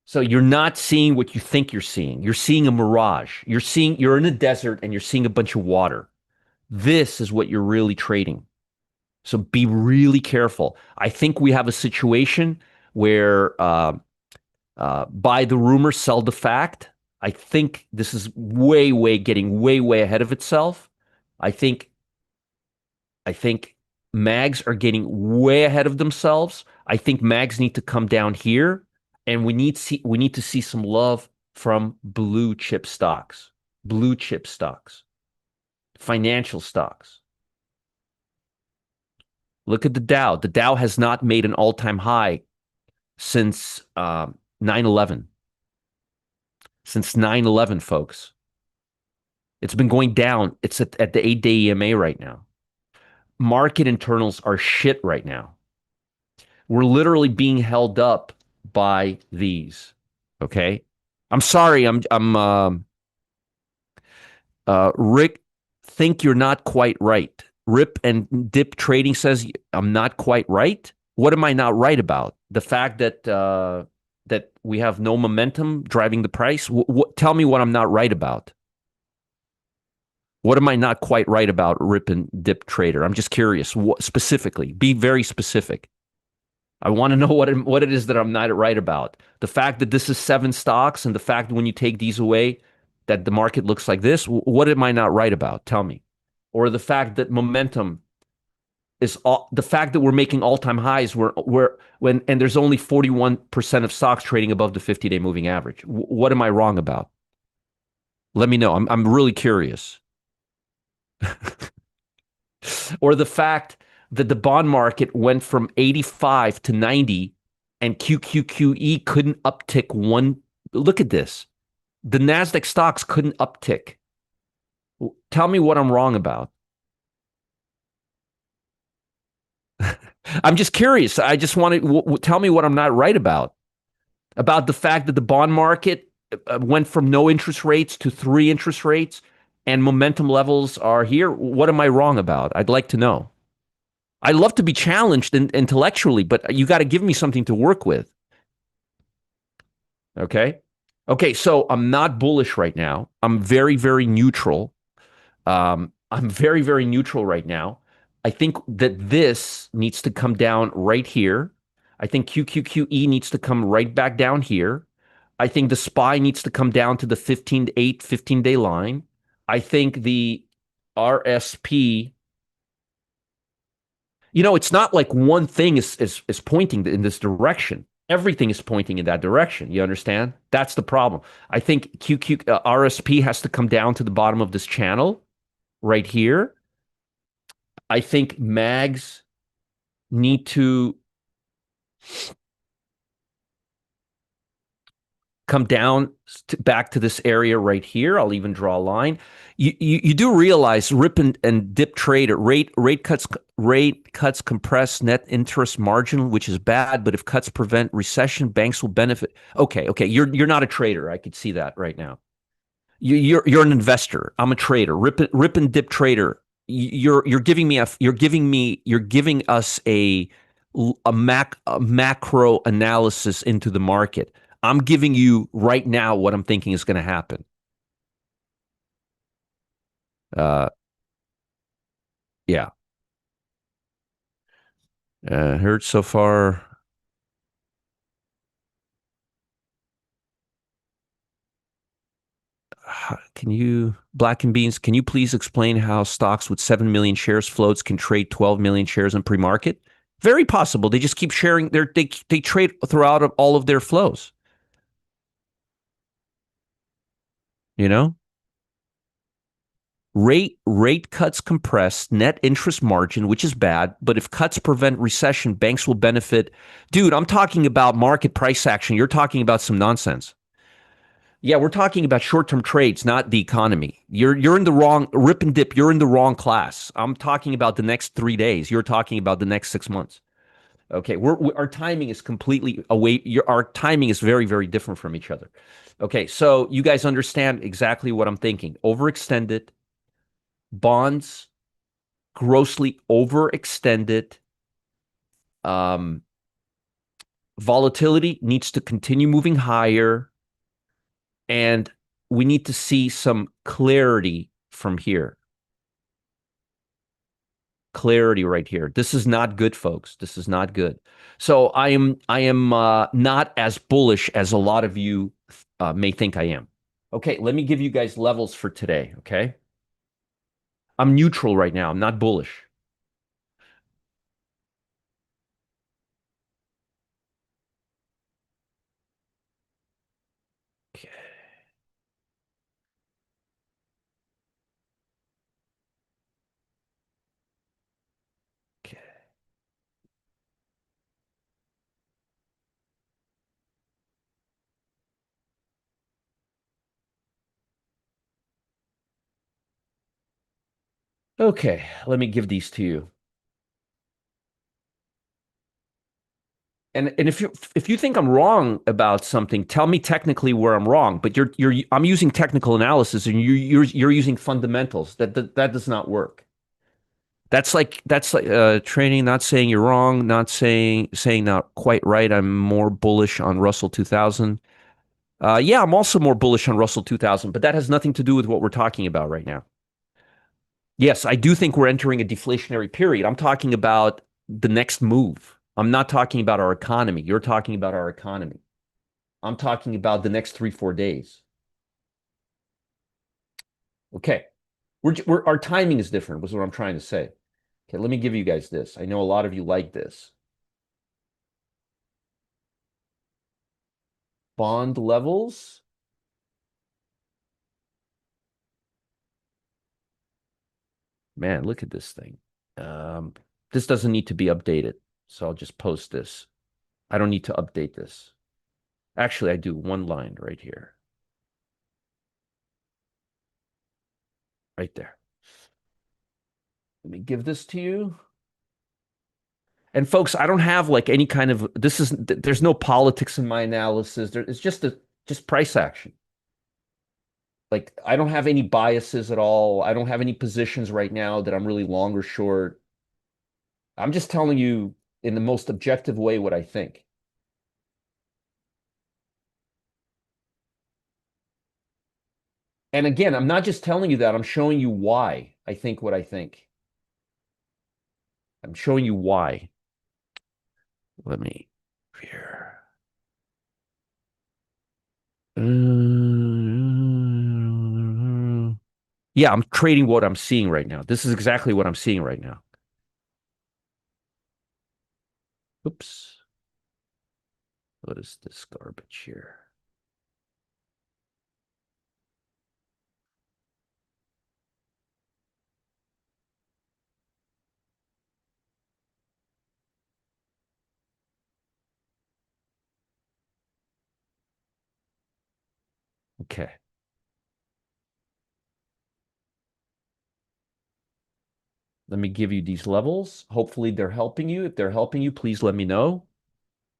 So you're not seeing what you think you're seeing. You're seeing a mirage. You're in a desert and you're seeing a bunch of water. This is what you're really trading. So be really careful. I think we have a situation where buy the rumor, sell the fact. I think this is getting way ahead of itself. I think I think mags are getting way ahead of themselves. I think mags need to come down here, and we need to see some love from blue chip stocks, financial stocks. Look at the Dow. The Dow has not made an all-time high since 9/11. Since 9/11, folks. It's been going down. It's at the 8-day EMA right now. Market internals are shit right now. We're literally being held up by these. Okay. I'm sorry. Rick, think you're not quite right. Rip and Dip Trading says I'm not quite right. What am I not right about? The fact that we have no momentum driving the price. Tell me what I'm not right about. What am I not quite right about, Rip and Dip Trader? I'm just curious. What, specifically, be very specific. I want to know what it is that I'm not right about. The fact that this is 7 stocks and the fact that when you take these away, that the market looks like this. What am I not right about? Tell me. Or the fact that momentum the fact that we're making all-time highs and there's only 41% of stocks trading above the 50-day moving average. What am I wrong about? Let me know. I'm really curious. Or the fact that the bond market went from 85 to 90 and QQQE couldn't uptick one. Look at this. The NASDAQ stocks couldn't uptick. Tell me what I'm wrong about. I'm just curious. I just want to tell me what I'm not right about. About the fact that the bond market went from no interest rates to 3 interest rates and momentum levels are here. What am I wrong about? I'd like to know. I'd love to be challenged intellectually, but you got to give me something to work with. Okay. Okay. So I'm not bullish right now. I'm very neutral. I'm very neutral right now. I think that this needs to come down right here. I think QQQE needs to come right back down here. I think the SPY needs to come down to the 15-day line. I think the RSP, it's not like one thing is pointing in this direction. Everything is pointing in that direction. You understand? That's the problem. I think RSP has to come down to the bottom of this channel right here. I think mags need to come down back to this area right here. I'll even draw a line. You do realize Rip and Dip Trade rate cuts compress net interest margin, which is bad. But if cuts prevent recession, banks will benefit. Okay. You're not a trader. I could see that right now. You're an investor. I'm a trader. Rip and Dip Trader. You're giving us a macro analysis into the market. I'm giving you right now what I'm thinking is going to happen. Yeah. Heard so far. Black and Beans, can you please explain how stocks with 7 million shares floats can trade 12 million shares in pre-market? Very possible. They just keep sharing they trade throughout all of their flows. You know? Rate cuts compress net interest margin, which is bad. But if cuts prevent recession, banks will benefit. Dude, I'm talking about market price action. You're talking about some nonsense. Yeah, we're talking about short-term trades, not the economy. You're in the wrong rip and dip. You're in the wrong class. I'm talking about the next 3 days. You're talking about the next 6 months. Okay, our timing is completely away. Our timing is very, very different from each other. Okay, so you guys understand exactly what I'm thinking. Overextended bonds, grossly overextended. Um, Volatility needs to continue moving higher, and we need to see some clarity from here. Clarity right here. This is not good, folks. This is not good. So I am not as bullish as a lot of you may think I am. Okay, let me give you guys levels for today. Okay, I'm neutral right now. I'm not bullish. Okay, okay. Okay, let me give these to you. And if you think I'm wrong about something, tell me technically where I'm wrong. But I'm using technical analysis, and you're using fundamentals. That does not work. That's like training. Not saying you're wrong. Not saying not quite right. I'm more bullish on Russell 2000. Yeah, I'm also more bullish on Russell 2000, but that has nothing to do with what we're talking about right now. Yes, I do think we're entering a deflationary period. I'm talking about the next move. I'm not talking about our economy. You're talking about our economy. I'm talking about the next 3, 4 days. Okay. Our timing is different, was what I'm trying to say. Okay, let me give you guys this. I know a lot of you like this. Bond levels. Man, look at this thing. Um, this doesn't need to be updated. So I'll just post this. I don't need to update this. Actually, I do one line right here, right there. Let me give this to you. And folks, I don't have like any kind of there's no politics in my analysis. It's just price action. Like I don't have any biases at all. I don't have any positions right now that I'm really long or short. I'm just telling you in the most objective way what I think. And again, I'm not just telling you that, I'm showing you why I think what I think. I'm showing you why. Let me here. Yeah, I'm trading what I'm seeing right now. This is exactly what I'm seeing right now. Oops. What is this garbage here? Okay. Let me give you these levels. Hopefully they're helping you. If they're helping you, please let me know.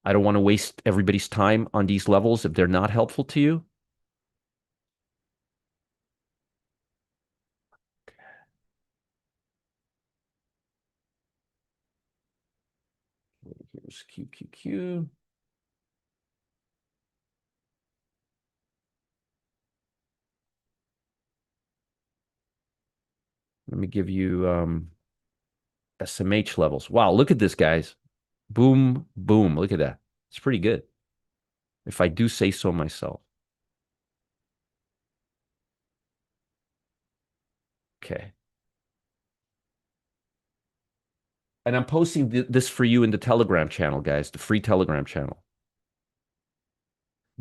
I don't want to waste everybody's time on these levels if they're not helpful to you. Here's QQQ. Let me give you SMH levels. Wow, look at this, guys. Boom, boom. Look at that. It's pretty good. If I do say so myself. Okay. And I'm posting this for you in the Telegram channel, guys, the free Telegram channel.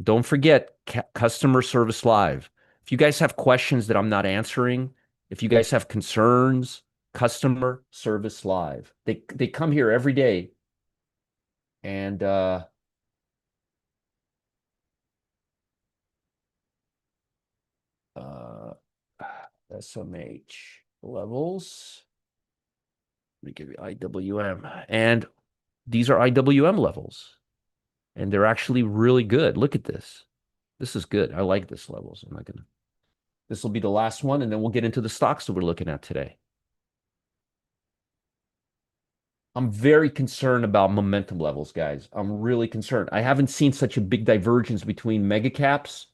Don't forget customer service live. If you guys have questions that I'm not answering, If you guys have concerns, customer service live. They come here every day and uh SMH levels. Let me give you IWM. And these are IWM levels. And they're actually really good. Look at this. This is good. I like this levels. I'm not gonna. This will be the last one, and then we'll get into the stocks that we're looking at today. I'm very concerned about momentum levels, guys. I'm really concerned. I haven't seen such a big divergence between mega caps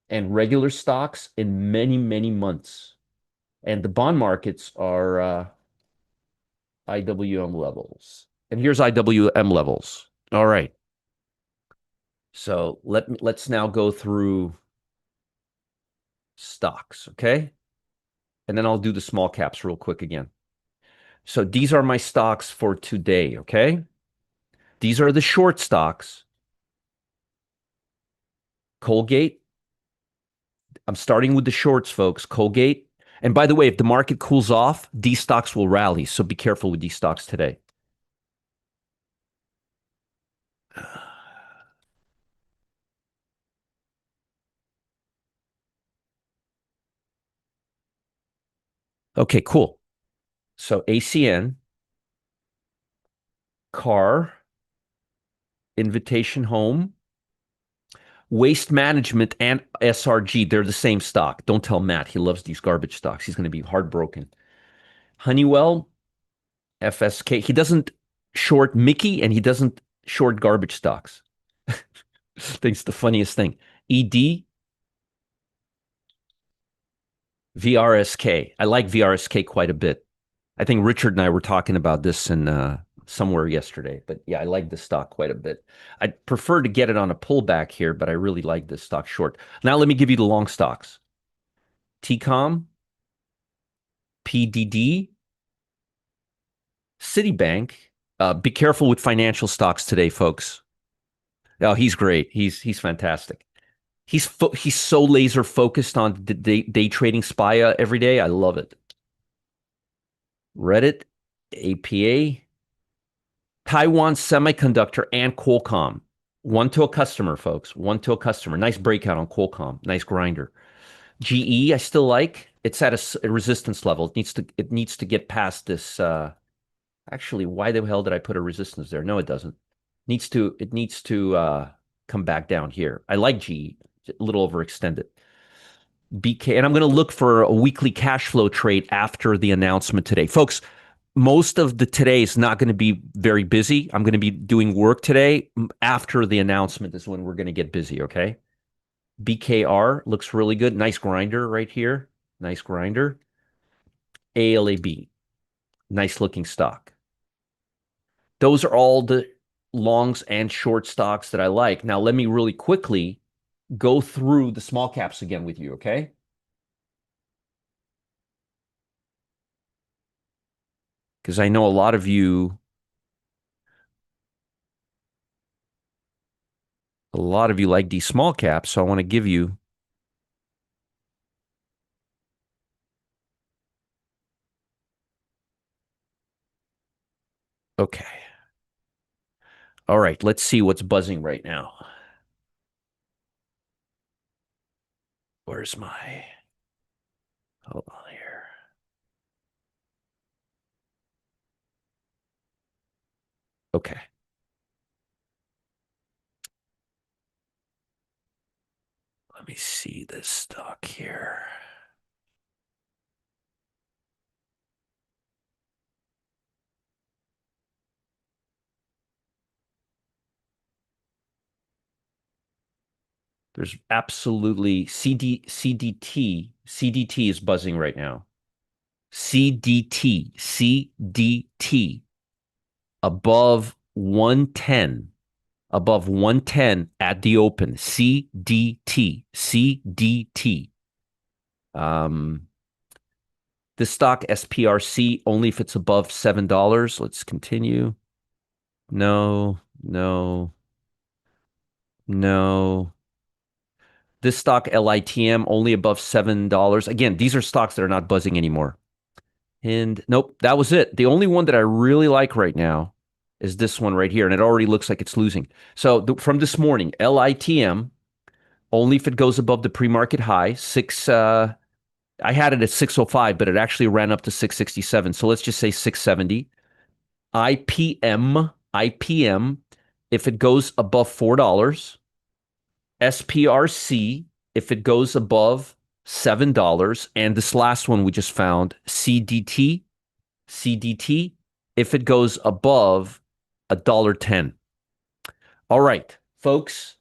and regular stocks in many, many months. And the bond markets are IWM levels. And here's IWM levels. All right. So let's now go through stocks, okay? And then I'll do the small caps real quick again. So these are my stocks for today, okay? These are the short stocks. Colgate. I'm starting with the shorts, folks. Colgate. And by the way, if the market cools off, these stocks will rally. So be careful with these stocks today. Okay, cool. So ACN, car, Invitation Home, Waste Management, and SRG. They're the same stock. Don't tell Matt. He loves these garbage stocks. He's going to be heartbroken. Honeywell, FSK. He doesn't short Mickey and he doesn't short garbage stocks. Think it's the funniest thing. ED, VRSK. I like VRSK quite a bit. I think Richard and I were talking about this in somewhere yesterday. But yeah, I like this stock quite a bit. I'd prefer to get it on a pullback here, but I really like this stock short. Now let me give you the long stocks. TCOM, PDD, Citibank. Be careful with financial stocks today, folks. Oh, he's great. He's fantastic. He's so laser focused on day trading SPIA every day. I love it. Reddit, APA, Taiwan Semiconductor, and Qualcomm. One to a customer, folks. One to a customer. Nice breakout on Qualcomm. Nice grinder. GE, I still like. It's at a resistance level. It needs to get past this. Actually, why the hell did I put a resistance there? No, it doesn't. It needs to come back down here. I like GE. A little overextended. BK, and I'm going to look for a weekly cash flow trade after the announcement today. Folks, most of the today is not going to be very busy. I'm going to be doing work today. After the announcement is when we're going to get busy, okay? BKR looks really good. Nice grinder right here. Nice grinder. ALAB, nice looking stock. Those are all the longs and short stocks that I like. Now, let me really quickly go through the small caps again with you, okay? Because I know a lot of you like these small caps, so I want to give you. Okay. All right, let's see what's buzzing right now. Where's my. Hold on here. Okay. Let me see this stock here. There's absolutely CDT is buzzing right now. CDT above 110, above 110 at the open. CDT. Um, this stock SPRC only if it's above $7. Let's continue. No. This stock, LITM, only above $7. Again, these are stocks that are not buzzing anymore. And nope, that was it. The only one that I really like right now is this one right here. And it already looks like it's losing. So from this morning, LITM, only if it goes above the pre-market high, I had it at 605, but it actually ran up to 667. So let's just say 670. IPM, if it goes above $4. SPRC, if it goes above $7. And this last one we just found, CDT, if it goes above $1.10. All right, folks,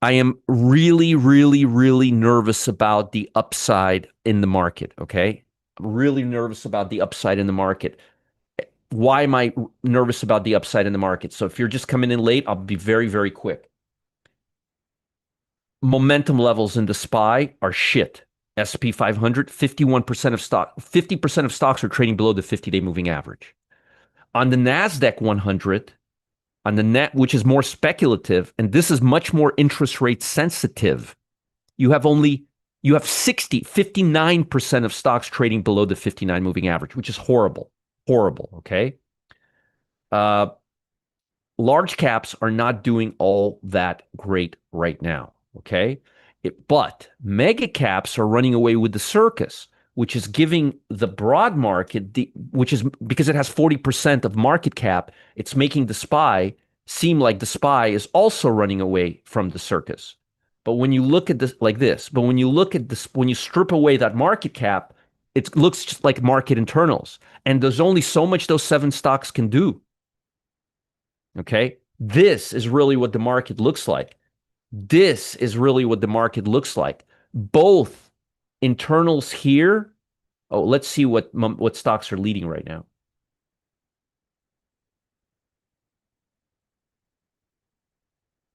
I am really, really, really nervous about the upside in the market, okay? I'm really nervous about the upside in the market. Why am I nervous about the upside in the market? So if you're just coming in late, I'll be very, very quick. Momentum levels in the SPY are shit. S&P 500, 50% of stocks are trading below the 50-day moving average. On the NASDAQ 100, on the net, which is more speculative, and this is much more interest rate sensitive, you have 59% of stocks trading below the 59 moving average, which is horrible. Horrible, okay? Large caps are not doing all that great right now, okay? But mega caps are running away with the circus, which is giving the broad market, which is because it has 40% of market cap, it's making the SPY seem like the SPY is also running away from the circus. But when you look at this like this, but when you look at this, when you strip away that market cap, it looks just like market internals. And there's only so much those 7 stocks can do. Okay. This is really what the market looks like. This is really what the market looks like. Both internals here. Oh, let's see what stocks are leading right now.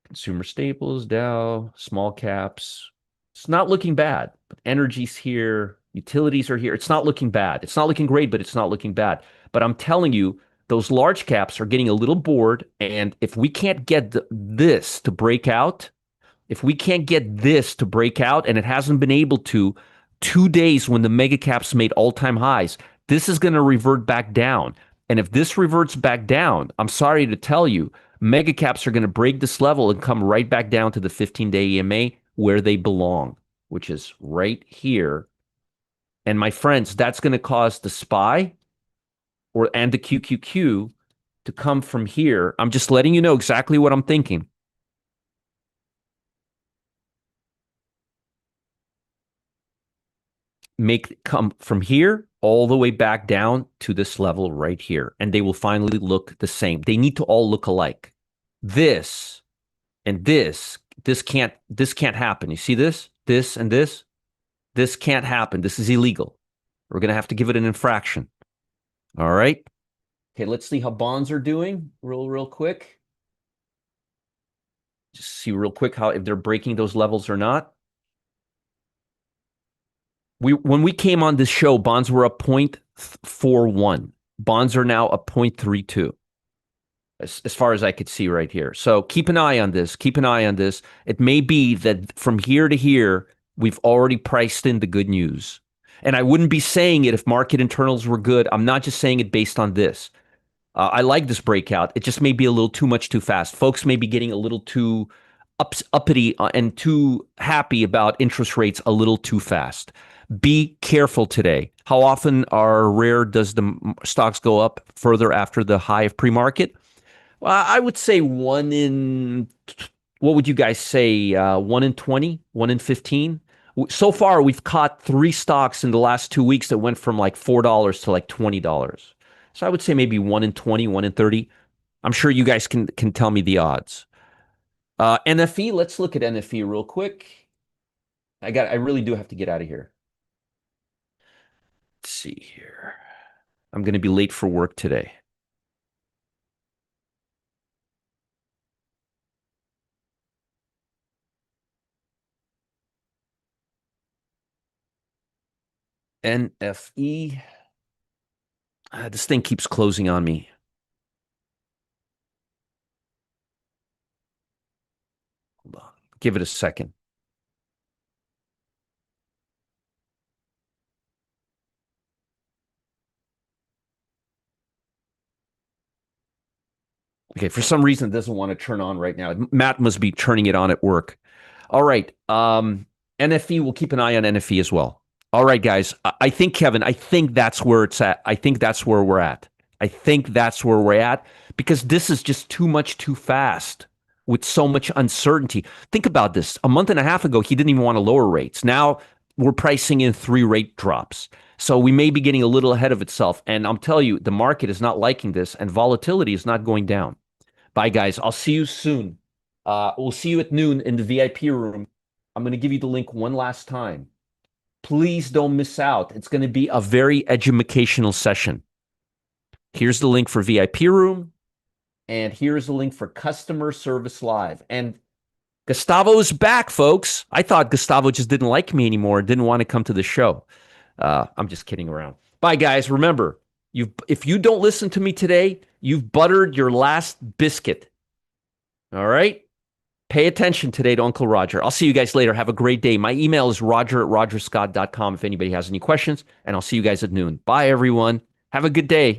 Consumer staples, Dow, small caps. It's not looking bad. But energy's here. Utilities are here. It's not looking bad. It's not looking great, but it's not looking bad. But I'm telling you, those large caps are getting a little bored. And if we can't get this to break out, if we can't get this to break out, and it hasn't been able to, 2 days when the mega caps made all-time highs, this is going to revert back down. And if this reverts back down, I'm sorry to tell you, mega caps are going to break this level and come right back down to the 15-day EMA where they belong, which is right here. And my friends, that's going to cause the SPY and the QQQ to come from here. I'm just letting you know exactly what I'm thinking. Come from here all the way back down to this level right here, and they will finally look the same. They need to all look alike. This and this can't happen. You see this and this can't happen. This is illegal. We're gonna have to give it an infraction. All right. Okay, let's see how bonds are doing real quick. Just see real quick how if they're breaking those levels or not. When we came on this show, bonds were up 0.41. Bonds are now up 0.32, as far as I could see right here. So keep an eye on this. Keep an eye on this. It may be that from here to here, we've already priced in the good news. And I wouldn't be saying it if market internals were good. I'm not just saying it based on this. I like this breakout. It just may be a little too much too fast. Folks may be getting a little too uppity and too happy about interest rates a little too fast. Be careful today. How often does the stocks go up further after the high of pre-market? Well, I would say what would you guys say? 1 in 20, 1 in 15? So far, we've caught 3 stocks in the last 2 weeks that went from like $4 to like $20. So I would say maybe 1 in 20, 1 in 30. I'm sure you guys can tell me the odds. NFE, let's look at NFE real quick. I really do have to get out of here. Let's see here. I'm going to be late for work today. NFE. This thing keeps closing on me. Hold on. Give it a second. Okay, for some reason it doesn't want to turn on right now. Matt must be turning it on at work. All right. NFE, we'll keep an eye on NFE as well. All right, guys. I think, Kevin, I think that's where it's at. I think that's where we're at. I think that's where we're at because this is just too much too fast with so much uncertainty. Think about this. A month and a half ago, he didn't even want to lower rates. Now we're pricing in 3 rate drops. So we may be getting a little ahead of itself. And I'm telling you, the market is not liking this and volatility is not going down. Bye, guys. I'll see you soon. We'll see you at noon in the VIP room. I'm going to give you the link one last time. Please don't miss out. It's going to be a very educational session. Here's the link for VIP room, and here's the link for customer service live. And Gustavo is back, folks. I thought Gustavo just didn't like me anymore, didn't want to come to the show. I'm just kidding around. Bye, guys. Remember, if you don't listen to me today, you've buttered your last biscuit. All right? Pay attention today to Uncle Roger. I'll see you guys later. Have a great day. My email is roger@rogerscott.com if anybody has any questions, and I'll see you guys at noon. Bye, everyone. Have a good day.